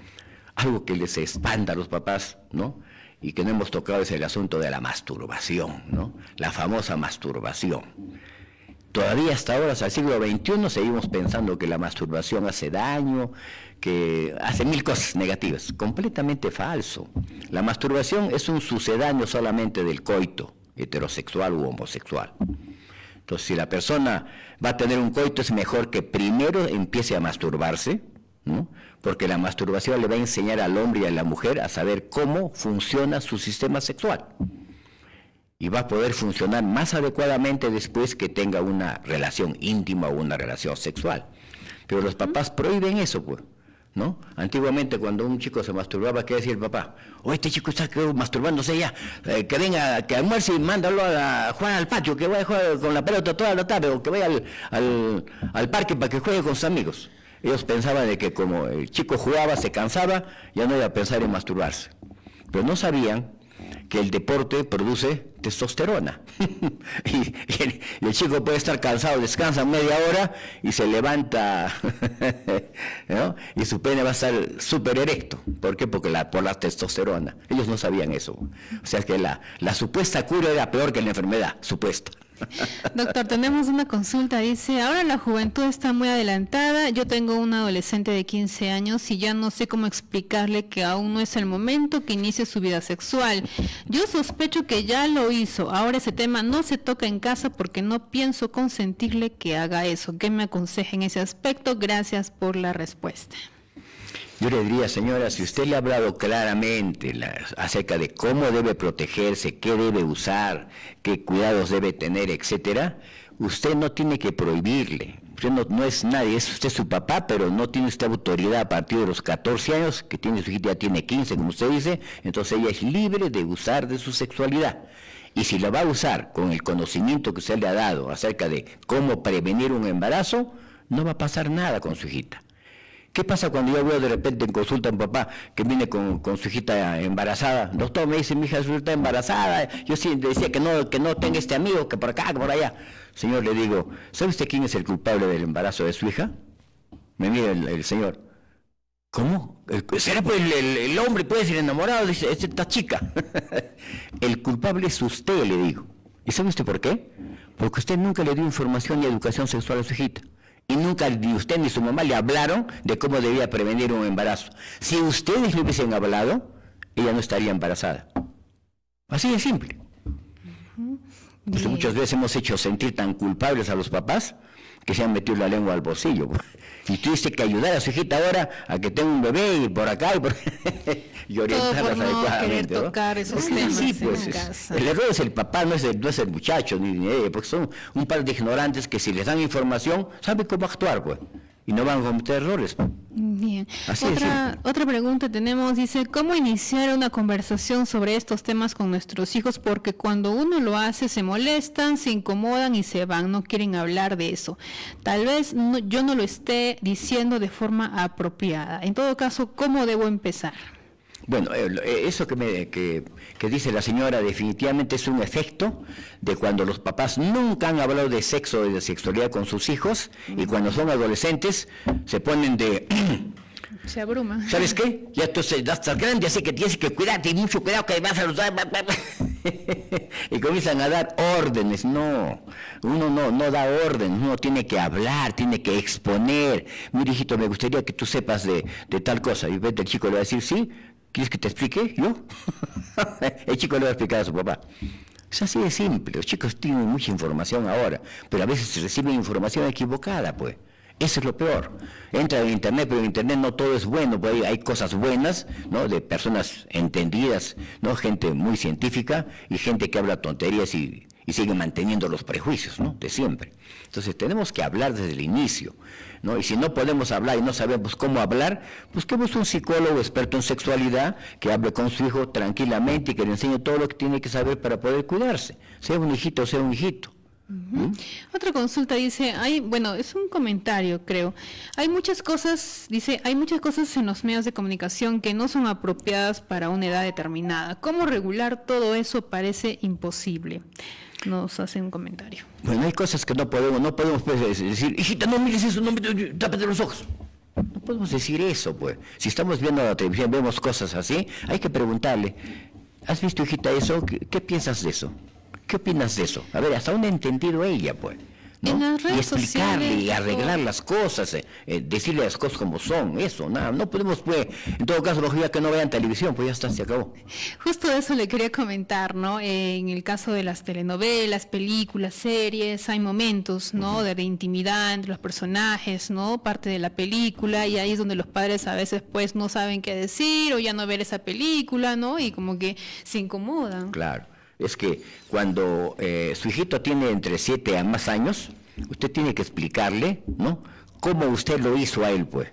algo que les espanta a los papás, ¿no? Y que no hemos tocado es el asunto de la masturbación, ¿no? La famosa masturbación. Todavía hasta ahora, hasta el siglo XXI, seguimos pensando que la masturbación hace daño, que hace mil cosas negativas. Completamente falso. La masturbación es un sucedáneo solamente del coito, heterosexual u homosexual. Entonces, si la persona va a tener un coito, es mejor que primero empiece a masturbarse, ¿no? Porque la masturbación le va a enseñar al hombre y a la mujer a saber cómo funciona su sistema sexual. Y va a poder funcionar más adecuadamente después que tenga una relación íntima o una relación sexual. Pero los papás prohíben eso, pues, ¿no? Antiguamente, cuando un chico se masturbaba, ¿qué decía el papá? Oye, este chico está masturbándose ya, que venga, que almuerce y mándalo a jugar al patio, que vaya a jugar con la pelota toda la tarde, o que vaya al parque para que juegue con sus amigos. Ellos pensaban de que como el chico jugaba, se cansaba, ya no iba a pensar en masturbarse. Pero no sabían que el deporte produce testosterona. y el chico puede estar cansado, descansa media hora y se levanta, ¿no? Y su pene va a estar súper erecto. ¿Por qué? Porque por la testosterona. Ellos no sabían eso. O sea que la supuesta cura era peor que la enfermedad, supuesta. Doctor, tenemos una consulta, dice, ahora la juventud está muy adelantada, yo tengo un adolescente de 15 años y ya no sé cómo explicarle que aún no es el momento que inicie su vida sexual. Yo sospecho que ya lo hizo, ahora ese tema no se toca en casa porque no pienso consentirle que haga eso. ¿Qué me aconseja en ese aspecto? Gracias por la respuesta. Yo le diría, señora, si usted le ha hablado claramente acerca de cómo debe protegerse, qué debe usar, qué cuidados debe tener, etcétera, usted no tiene que prohibirle. Usted no es nadie, es usted su papá, pero no tiene usted autoridad a partir de los 14 años, que tiene su hija, ya tiene 15, como usted dice, entonces ella es libre de usar de su sexualidad. Y si lo va a usar con el conocimiento que usted le ha dado acerca de cómo prevenir un embarazo, no va a pasar nada con su hijita. ¿Qué pasa cuando yo veo de repente en consulta a un papá que viene con su hijita embarazada? Doctor, me dice, mi hija está embarazada, yo sí le decía que no tenga este amigo, que por acá, que por allá. Señor, le digo, ¿sabe usted quién es el culpable del embarazo de su hija? Me mira el señor. ¿Cómo? ¿Será pues el hombre puede ser enamorado? Dice, es esta chica. El culpable es usted, le digo. ¿Y sabe usted por qué? Porque usted nunca le dio información y educación sexual a su hijita. Y nunca ni usted ni su mamá le hablaron de cómo debía prevenir un embarazo. Si ustedes le hubiesen hablado, ella no estaría embarazada. Así de simple. Pues muchas veces hemos hecho sentir tan culpables a los papás que se han metido la lengua al bolsillo. Y tuviste que ayudar a su hijita ahora a que tenga un bebé y por acá y orientarlas adecuadamente. Querer tocar esos temas pues, en casa. El error es el papá, no es el muchacho ni ella, porque son un par de ignorantes que si les dan información saben cómo actuar, pues, y no van a cometer errores. Bien. Así Otra pregunta tenemos, dice, ¿cómo iniciar una conversación sobre estos temas con nuestros hijos? Porque cuando uno lo hace se molestan, se incomodan y se van, no quieren hablar de eso. Tal vez yo no lo esté diciendo de forma apropiada. En todo caso, ¿cómo debo empezar? Bueno, eso que dice la señora definitivamente es un efecto de cuando los papás nunca han hablado de sexo y de sexualidad con sus hijos y cuando son adolescentes se ponen de... Se abruma. ¿Sabes qué? Ya tú estás grande, así que tienes que cuidarte y mucho cuidado que vas a usar... y comienzan a dar órdenes. No, uno no da órdenes, uno tiene que hablar, tiene que exponer. Mira, hijito, me gustaría que tú sepas de tal cosa. Y el chico le va a decir, sí. ¿Quieres que te explique yo? El chico le va a explicar a su papá. Es así de simple. Los chicos tienen mucha información ahora, pero a veces reciben información equivocada, pues. Eso es lo peor. Entra en Internet, pero en Internet no todo es bueno, pues hay cosas buenas, ¿no? De personas entendidas, ¿no? Gente muy científica y gente que habla tonterías y sigue manteniendo los prejuicios, ¿no? De siempre. Entonces tenemos que hablar desde el inicio, ¿no? Y si no podemos hablar y no sabemos cómo hablar, busquemos un psicólogo experto en sexualidad que hable con su hijo tranquilamente y que le enseñe todo lo que tiene que saber para poder cuidarse, sea un hijito o sea un hijito. Otra consulta dice, es un comentario, creo. Hay muchas cosas en los medios de comunicación que no son apropiadas para una edad determinada. ¿Cómo regular todo eso? Parece imposible. Nos hace un comentario. Bueno, hay cosas que no podemos pues, decir, hijita, no mires eso, tápate los ojos. No podemos decir eso, pues. Si estamos viendo la televisión, vemos cosas así, hay que preguntarle, ¿has visto, hijita, eso? ¿Qué piensas de eso? ¿Qué opinas de eso? A ver, ¿hasta dónde ha entendido ella, pues? ¿no? En las redes y explicarle sociales, y arreglar las cosas, decirle las cosas como son, eso, nada, no podemos, pues, en todo caso, los días que no vean televisión, pues ya está, se acabó. Justo eso le quería comentar, ¿no? En el caso de las telenovelas, películas, series, hay momentos, ¿no? De intimidad entre los personajes, ¿no? Parte de la película, y ahí es donde los padres a veces, pues, no saben qué decir, o ya no ver esa película, ¿no? Y como que se incomodan. Claro. Es que cuando su hijito tiene entre 7 a más años, usted tiene que explicarle, ¿no?, cómo usted lo hizo a él, pues.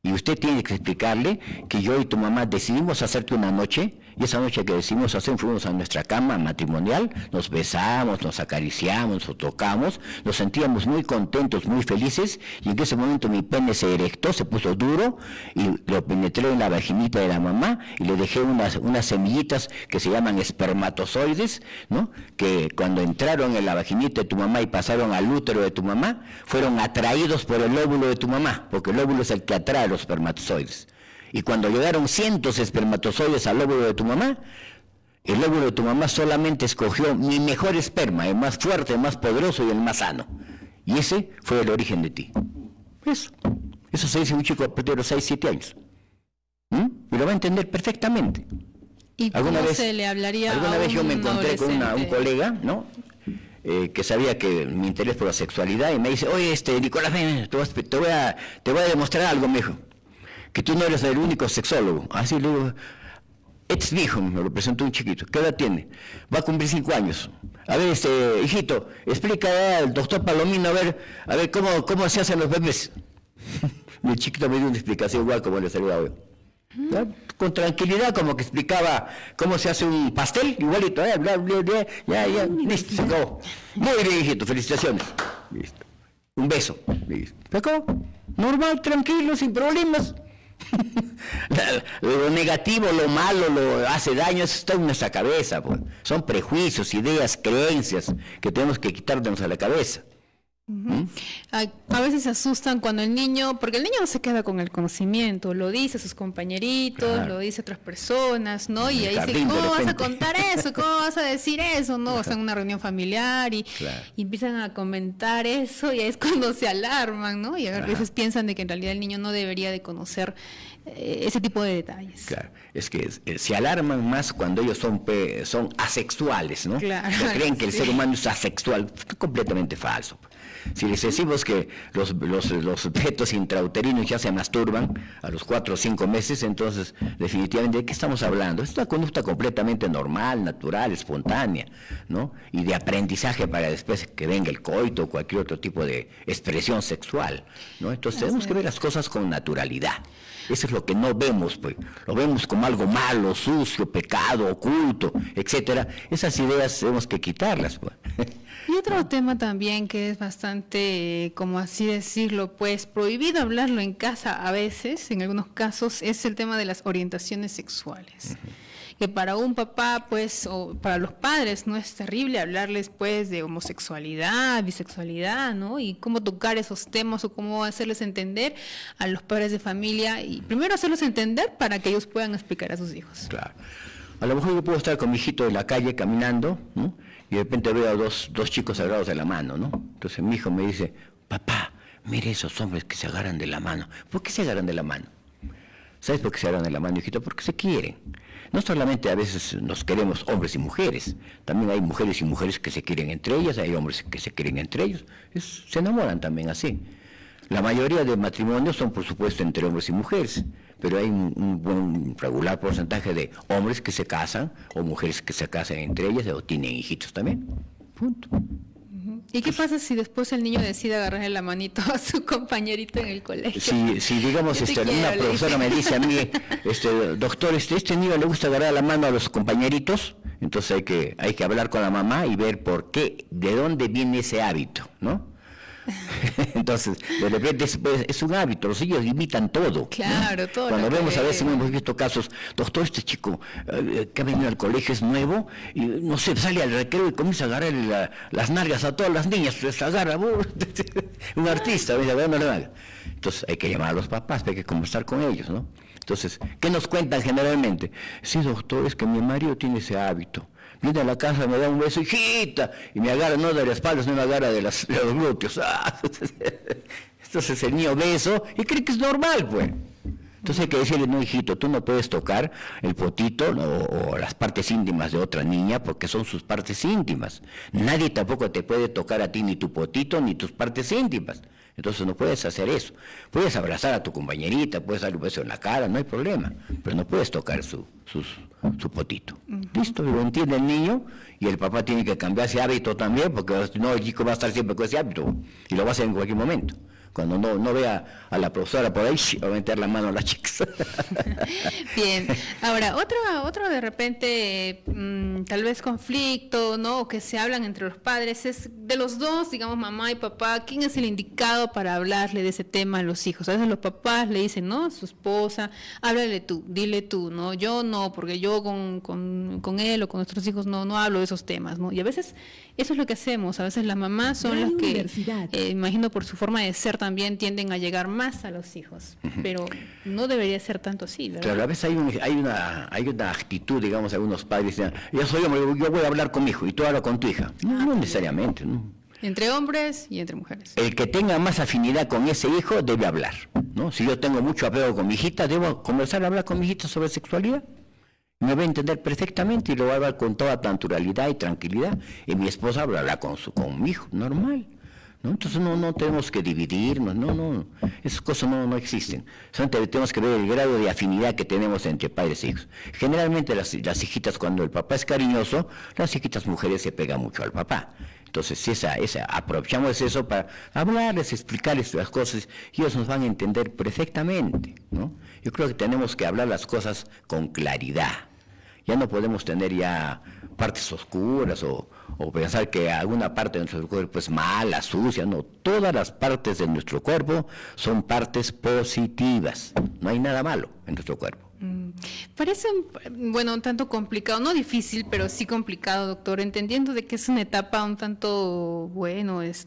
Y usted tiene que explicarle que yo y tu mamá decidimos hacerte una noche, y esa noche que decidimos hacer, fuimos a nuestra cama matrimonial, nos besamos, nos acariciamos, nos tocamos, nos sentíamos muy contentos, muy felices, y en ese momento mi pene se erectó, se puso duro, y lo penetré en la vaginita de la mamá, y le dejé unas semillitas que se llaman espermatozoides, ¿no?, que cuando entraron en la vaginita de tu mamá y pasaron al útero de tu mamá, fueron atraídos por el óvulo de tu mamá, porque el óvulo es el que atrae los espermatozoides. Y cuando llegaron cientos de espermatozoides al óvulo de tu mamá, el óvulo de tu mamá solamente escogió mi mejor esperma, el más fuerte, el más poderoso y el más sano. Y ese fue el origen de ti. Eso se dice un chico de los 6, 7 años. Y lo va a entender perfectamente. ¿Y alguna cómo vez, se le hablaría alguna vez yo me encontré con un colega, ¿no?, que sabía que mi interés por la sexualidad, y me dice, oye, Nicolás, ven, te voy a demostrar algo, me dijo, que tú no eres el único sexólogo. Así le digo, es mi hijo, me lo presentó un chiquito, ¿qué edad tiene? Va a cumplir 5 años. A ver, hijito, explica al doctor Palomino, a ver cómo se hacen los bebés. Y el chiquito me dio una explicación igual como le salió hoy. ¿Ya? Con tranquilidad, como que explicaba cómo se hace un pastel, igualito, bla, bla, bla, ya, listo, se acabó. Muy bien, hijito, felicitaciones. Listo. Un beso. Listo. Se acabó. Normal, tranquilo, sin problemas. Lo negativo, lo malo, lo hace daño, eso está en nuestra cabeza, pues. Son prejuicios, ideas, creencias que tenemos que quitarnos a la cabeza. A veces se asustan cuando el niño, porque el niño no se queda con el conocimiento, lo dice a sus compañeritos, claro, lo dice a otras personas, ¿no? Y ahí dice, ¿cómo vas a contar eso? ¿Cómo vas a decir eso? ¿No? O sea, en una reunión familiar y empiezan a comentar eso, y ahí es cuando se alarman, ¿no? Y a veces piensan de que en realidad el niño no debería de conocer ese tipo de detalles. Claro, es que se alarman más cuando ellos son asexuales, ¿no? Claro, o sea, creen que el ser humano es asexual, completamente falso. Si les decimos que los fetos intrauterinos ya se masturban a los 4 o 5 meses, entonces definitivamente ¿de qué estamos hablando? Es una conducta completamente normal, natural, espontánea, ¿no? Y de aprendizaje para después que venga el coito o cualquier otro tipo de expresión sexual, ¿no? Entonces tenemos que ver las cosas con naturalidad. Eso es lo que no vemos, pues. Lo vemos como algo malo, sucio, pecado, oculto, etcétera. Esas ideas tenemos que quitarlas, pues. Y otro tema también que es bastante, como así decirlo, pues prohibido hablarlo en casa a veces, en algunos casos, es el tema de las orientaciones sexuales. Que para un papá, pues, o para los padres, no es terrible hablarles, pues, de homosexualidad, bisexualidad, ¿no? Y cómo tocar esos temas o cómo hacerles entender a los padres de familia, y primero hacerlos entender para que ellos puedan explicar a sus hijos. Claro. A lo mejor yo puedo estar con mi hijito en la calle caminando, ¿no? Y de repente veo a dos chicos agarrados de la mano, ¿no? Entonces mi hijo me dice, papá, mire esos hombres que se agarran de la mano. ¿Por qué se agarran de la mano? ¿Sabes por qué se agarran de la mano, hijito? Porque se quieren. No solamente a veces nos queremos hombres y mujeres, también hay mujeres y mujeres que se quieren entre ellas, hay hombres que se quieren entre ellos, se enamoran también así. La mayoría de matrimonios son, por supuesto, entre hombres y mujeres, pero hay un buen regular porcentaje de hombres que se casan o mujeres que se casan entre ellas o tienen hijitos también. Punto. ¿Y qué pasa si después el niño decide agarrarle la manito a su compañerito en el colegio? Si digamos, una profesora me dice a mí, doctor, este niño le gusta agarrar la mano a los compañeritos, entonces hay que hablar con la mamá y ver por qué, de dónde viene ese hábito, ¿no? Entonces, de repente es un hábito, los niños imitan todo. Claro, ¿no? todo. Cuando vemos, a veces hemos visto casos, doctor, este chico que ha venido al colegio es nuevo, y no sé, sale al recreo y comienza a agarrar las nalgas a todas las niñas, se agarra, un artista, agarrando la nalga. Entonces hay que llamar a los papás, hay que conversar con ellos, ¿no? Entonces, ¿qué nos cuentan generalmente? Sí, doctor, es que mi marido tiene ese hábito. Viene a la casa, me da un beso, hijita, y me agarra no de la espalda, sino me agarra de los glúteos. Entonces el niño beso y cree que es normal, pues. Entonces hay que decirle, no, hijito, tú no puedes tocar el potito o las partes íntimas de otra niña porque son sus partes íntimas. Nadie tampoco te puede tocar a ti ni tu potito ni tus partes íntimas. Entonces no puedes hacer eso. Puedes abrazar a tu compañerita, puedes darle un beso en la cara, no hay problema, pero no puedes tocar su potito. ¿Listo? Lo entiende el niño y el papá tiene que cambiar ese hábito también, porque no, el chico va a estar siempre con ese hábito y lo va a hacer en cualquier momento. Cuando no vea a la profesora por ahí, va a meter la mano a las chicas. Bien, ahora, otro de repente, tal vez conflicto, ¿no? O que se hablan entre los padres, es de los dos, digamos, mamá y papá, ¿quién es el indicado para hablarle de ese tema a los hijos? A veces los papás le dicen, ¿no? A su esposa, háblale tú, dile tú, ¿no? Yo no, porque yo con él o con nuestros hijos no hablo de esos temas, ¿no? Y a veces eso es lo que hacemos, a veces las mamás son las que, imagino por su forma de ser también, tienden a llegar más a los hijos, pero no debería ser tanto así, ¿verdad? Claro, a veces hay una actitud, digamos, algunos padres dicen, yo voy a hablar con mi hijo y tú hablas con tu hija. No necesariamente, ¿no? Entre hombres y entre mujeres. El que tenga más afinidad con ese hijo debe hablar, ¿no? Si yo tengo mucho apego con mi hijita, debo comenzar a hablar con mi hijita sobre sexualidad. Me va a entender perfectamente y lo va a hablar con toda naturalidad y tranquilidad. Y mi esposa hablará con mi hijo, normal. ¿No? Entonces no tenemos que dividirnos, no, esas cosas no existen. Solamente tenemos que ver el grado de afinidad que tenemos entre padres e hijos. Generalmente las hijitas, cuando el papá es cariñoso, las hijitas mujeres se pegan mucho al papá. Entonces aprovechamos eso para hablarles, explicarles las cosas y ellos nos van a entender perfectamente, ¿no? Yo creo que tenemos que hablar las cosas con claridad. Ya no podemos tener ya partes oscuras o pensar que alguna parte de nuestro cuerpo es mala, sucia. No, todas las partes de nuestro cuerpo son partes positivas. No hay nada malo en nuestro cuerpo. Parece, un tanto complicado, no difícil, pero sí complicado, doctor, entendiendo de que es una etapa un tanto,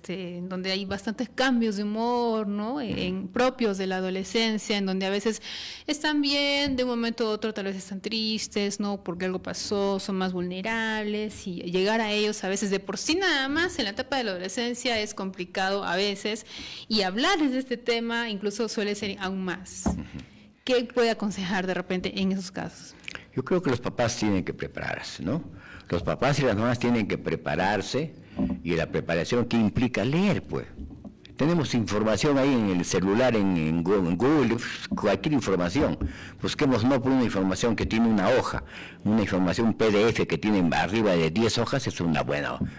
en donde hay bastantes cambios de humor, ¿no? Propios de la adolescencia, en donde a veces están bien, de un momento a otro tal vez están tristes, ¿no? Porque algo pasó, son más vulnerables, y llegar a ellos a veces de por sí nada más en la etapa de la adolescencia es complicado a veces, y hablarles de este tema incluso suele ser aún más. ¿Qué puede aconsejar de repente en esos casos? Yo creo que los papás tienen que prepararse, ¿no? Los papás y las mamás tienen que prepararse, y la preparación que implica leer, pues. Tenemos información ahí en el celular, en Google, cualquier información. Busquemos no por una información que tiene una hoja, una información PDF que tiene arriba de 10 hojas, es un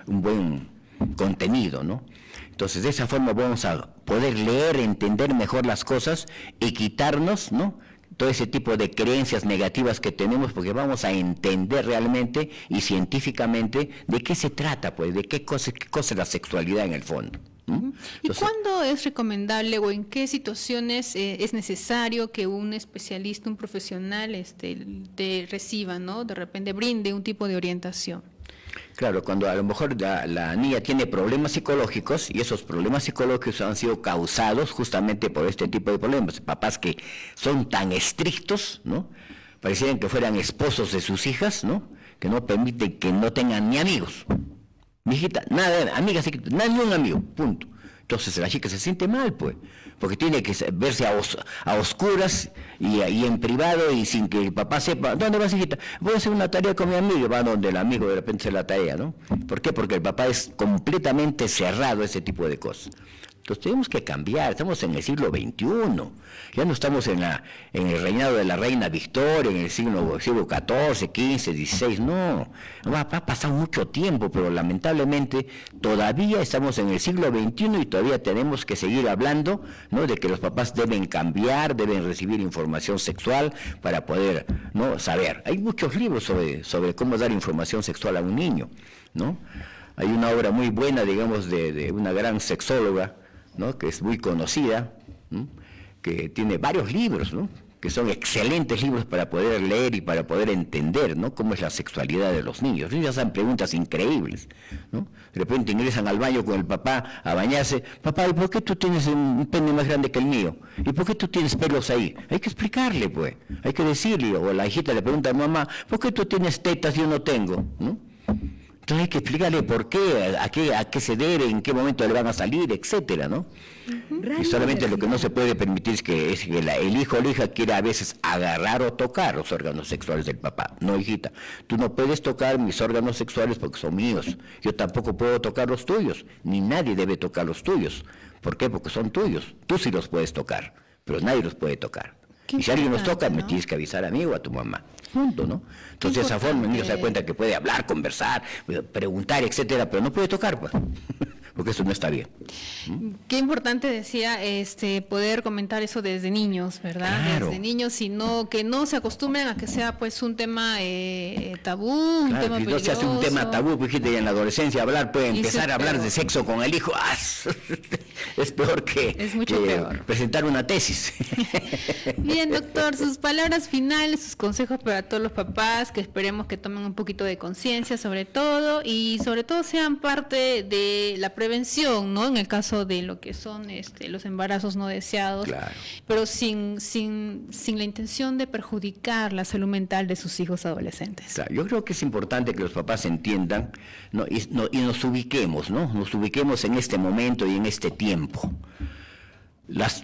buen contenido, ¿no? Entonces, de esa forma vamos a poder leer, entender mejor las cosas y quitarnos, ¿no?, todo ese tipo de creencias negativas que tenemos, porque vamos a entender realmente y científicamente de qué se trata, pues, de qué cosa es la sexualidad en el fondo. ¿Y cuándo es recomendable o en qué situaciones es necesario que un especialista, un profesional, te reciba, ¿no?, de repente brinde un tipo de orientación? Claro, cuando a lo mejor la niña tiene problemas psicológicos y esos problemas psicológicos han sido causados justamente por este tipo de problemas. Papás que son tan estrictos, ¿no? Parecieran que fueran esposos de sus hijas, ¿no? Que no permiten que no tengan ni amigos. Mi hijita, nada, amigas, nada, ni un amigo, punto. Entonces la chica se siente mal, pues, porque tiene que verse a oscuras y en privado y sin que el papá sepa. ¿Dónde vas, hijita? Voy a hacer una tarea con mi amigo. Va donde el amigo de repente hace la tarea, ¿no? ¿Por qué? Porque el papá es completamente cerrado a ese tipo de cosas. Entonces tenemos que cambiar, estamos en el siglo XXI, ya no estamos en el reinado de la reina Victoria, en el siglo XIV, XV, XVI, no, ha pasado mucho tiempo, pero lamentablemente todavía estamos en el siglo XXI y todavía tenemos que seguir hablando, ¿no?, de que los papás deben cambiar, deben recibir información sexual para poder, ¿no?, saber. Hay muchos libros sobre cómo dar información sexual a un niño, ¿no? Hay una obra muy buena, digamos, de una gran sexóloga, ¿no?, que es muy conocida, ¿no?, que tiene varios libros, ¿no?, que son excelentes libros para poder leer y para poder entender, ¿no?, cómo es la sexualidad de los niños. Los niños hacen preguntas increíbles, ¿no? De repente ingresan al baño con el papá a bañarse. Papá, ¿y por qué tú tienes un pene más grande que el mío? ¿Y por qué tú tienes pelos ahí? Hay que explicarle, pues, hay que decirle. O la hijita le pregunta a mamá, ¿por qué tú tienes tetas y yo no tengo? ¿No? Entonces hay que explicarle por qué, a qué se debe, en qué momento le van a salir, etcétera, ¿no? Y solamente lo que no se puede permitir es que el hijo o la hija quiera a veces agarrar o tocar los órganos sexuales del papá. No, hijita, tú no puedes tocar mis órganos sexuales porque son míos. Yo tampoco puedo tocar los tuyos, ni nadie debe tocar los tuyos. ¿Por qué? Porque son tuyos. Tú sí los puedes tocar, pero nadie los puede tocar. Y si alguien los toca, ¿no? Me tienes que avisar a mí o a tu mamá. Punto, ¿no? Entonces de esa forma el niño se da cuenta que puede hablar, conversar, preguntar, etcétera, pero no puede tocar, pues. Porque eso no está bien. Qué importante decía poder comentar eso desde niños, ¿verdad? Claro. Desde niños, sino que no se acostumbren a que sea pues un tema tabú, un tema peligroso. No se hace un tema tabú, pues gente, en la adolescencia hablar, puede empezar a hablar de sexo con el hijo. Es peor que, es mucho peor. Presentar una tesis. Bien, doctor, sus palabras finales, sus consejos para todos los papás, que esperemos que tomen un poquito de conciencia sobre todo, y sobre todo sean parte de la prevención, ¿no? En el caso de lo que son los embarazos no deseados, claro, pero sin la intención de perjudicar la salud mental de sus hijos adolescentes. Claro, yo creo que es importante que los papás entiendan, ¿no? Y nos ubiquemos, ¿no? Nos ubiquemos en este momento y en este tiempo. Las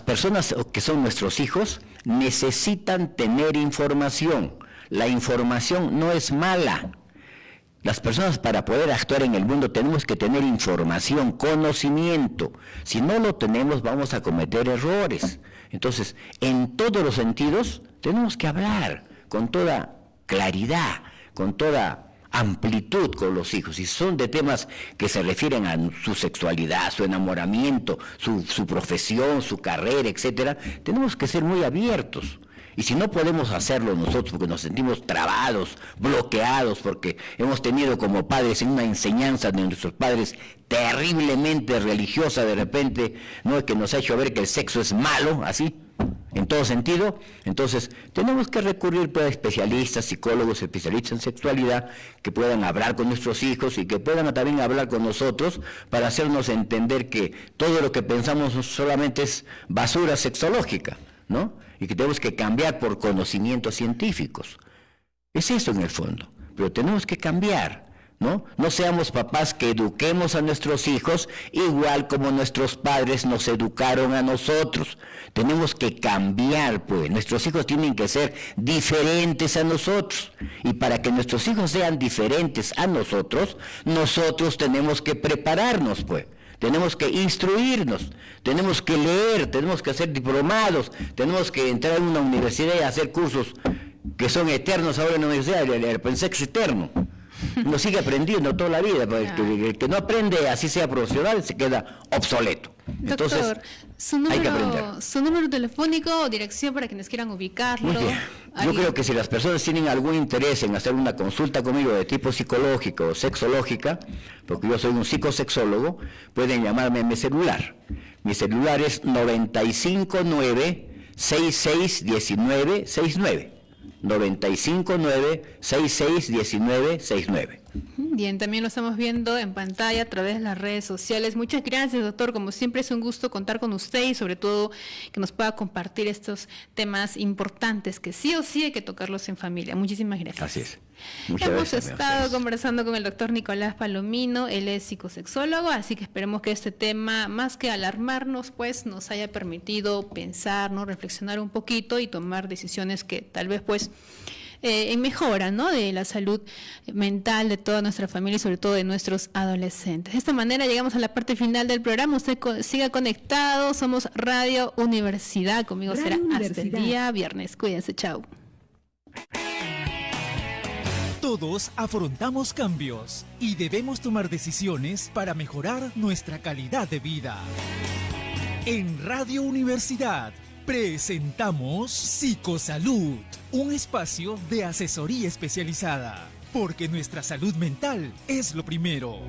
personas que son nuestros hijos necesitan tener información. La información no es mala. Las personas, para poder actuar en el mundo, tenemos que tener información, conocimiento. Si no lo tenemos, vamos a cometer errores. Entonces, en todos los sentidos, tenemos que hablar con toda claridad, con toda amplitud con los hijos. Si son de temas que se refieren a su sexualidad, su enamoramiento, su profesión, su carrera, etcétera, tenemos que ser muy abiertos. Y si no podemos hacerlo nosotros porque nos sentimos trabados, bloqueados, porque hemos tenido como padres una enseñanza de nuestros padres terriblemente religiosa de repente, ¿no? Que nos ha hecho ver que el sexo es malo, así, en todo sentido, entonces tenemos que recurrir pues, a especialistas, psicólogos, especialistas en sexualidad, que puedan hablar con nuestros hijos y que puedan también hablar con nosotros para hacernos entender que todo lo que pensamos solamente es basura sexológica, ¿no? Y que tenemos que cambiar por conocimientos científicos. Es eso en el fondo, pero tenemos que cambiar, ¿no? No seamos papás que eduquemos a nuestros hijos igual como nuestros padres nos educaron a nosotros. Tenemos que cambiar, pues. Nuestros hijos tienen que ser diferentes a nosotros. Y para que nuestros hijos sean diferentes a nosotros, nosotros tenemos que prepararnos, pues. Tenemos que instruirnos, tenemos que leer, tenemos que hacer diplomados, tenemos que entrar en una universidad y hacer cursos que son eternos ahora en la universidad. El pensé que es eterno. Uno sigue aprendiendo toda la vida, porque el que no aprende, así sea profesional, se queda obsoleto. Entonces, doctor, hay que aprender. Su número telefónico o dirección para quienes quieran ubicarlo. Muy bien. Yo creo que si las personas tienen algún interés en hacer una consulta conmigo de tipo psicológico o sexológica, porque yo soy un psicosexólogo, pueden llamarme a mi celular. Mi celular es 959-6619-69. 959-6619-69. Bien, también lo estamos viendo en pantalla a través de las redes sociales. Muchas gracias, doctor. Como siempre es un gusto contar con usted y sobre todo que nos pueda compartir estos temas importantes que sí o sí hay que tocarlos en familia. Muchísimas gracias. Así es. Hemos estado conversando con el doctor Nicolás Palomino, él es psicosexólogo, así que esperemos que este tema, más que alarmarnos, pues nos haya permitido pensar, ¿no? Reflexionar un poquito y tomar decisiones que tal vez pues en mejora, ¿no? De la salud mental de toda nuestra familia y sobre todo de nuestros adolescentes. De esta manera llegamos a la parte final del programa. Usted siga conectado, somos Radio Universidad, conmigo Radio será Universidad. hasta el día viernes. Cuídense, chao. Todos afrontamos cambios y debemos tomar decisiones para mejorar nuestra calidad de vida. En Radio Universidad presentamos Psicosalud, un espacio de asesoría especializada, porque nuestra salud mental es lo primero.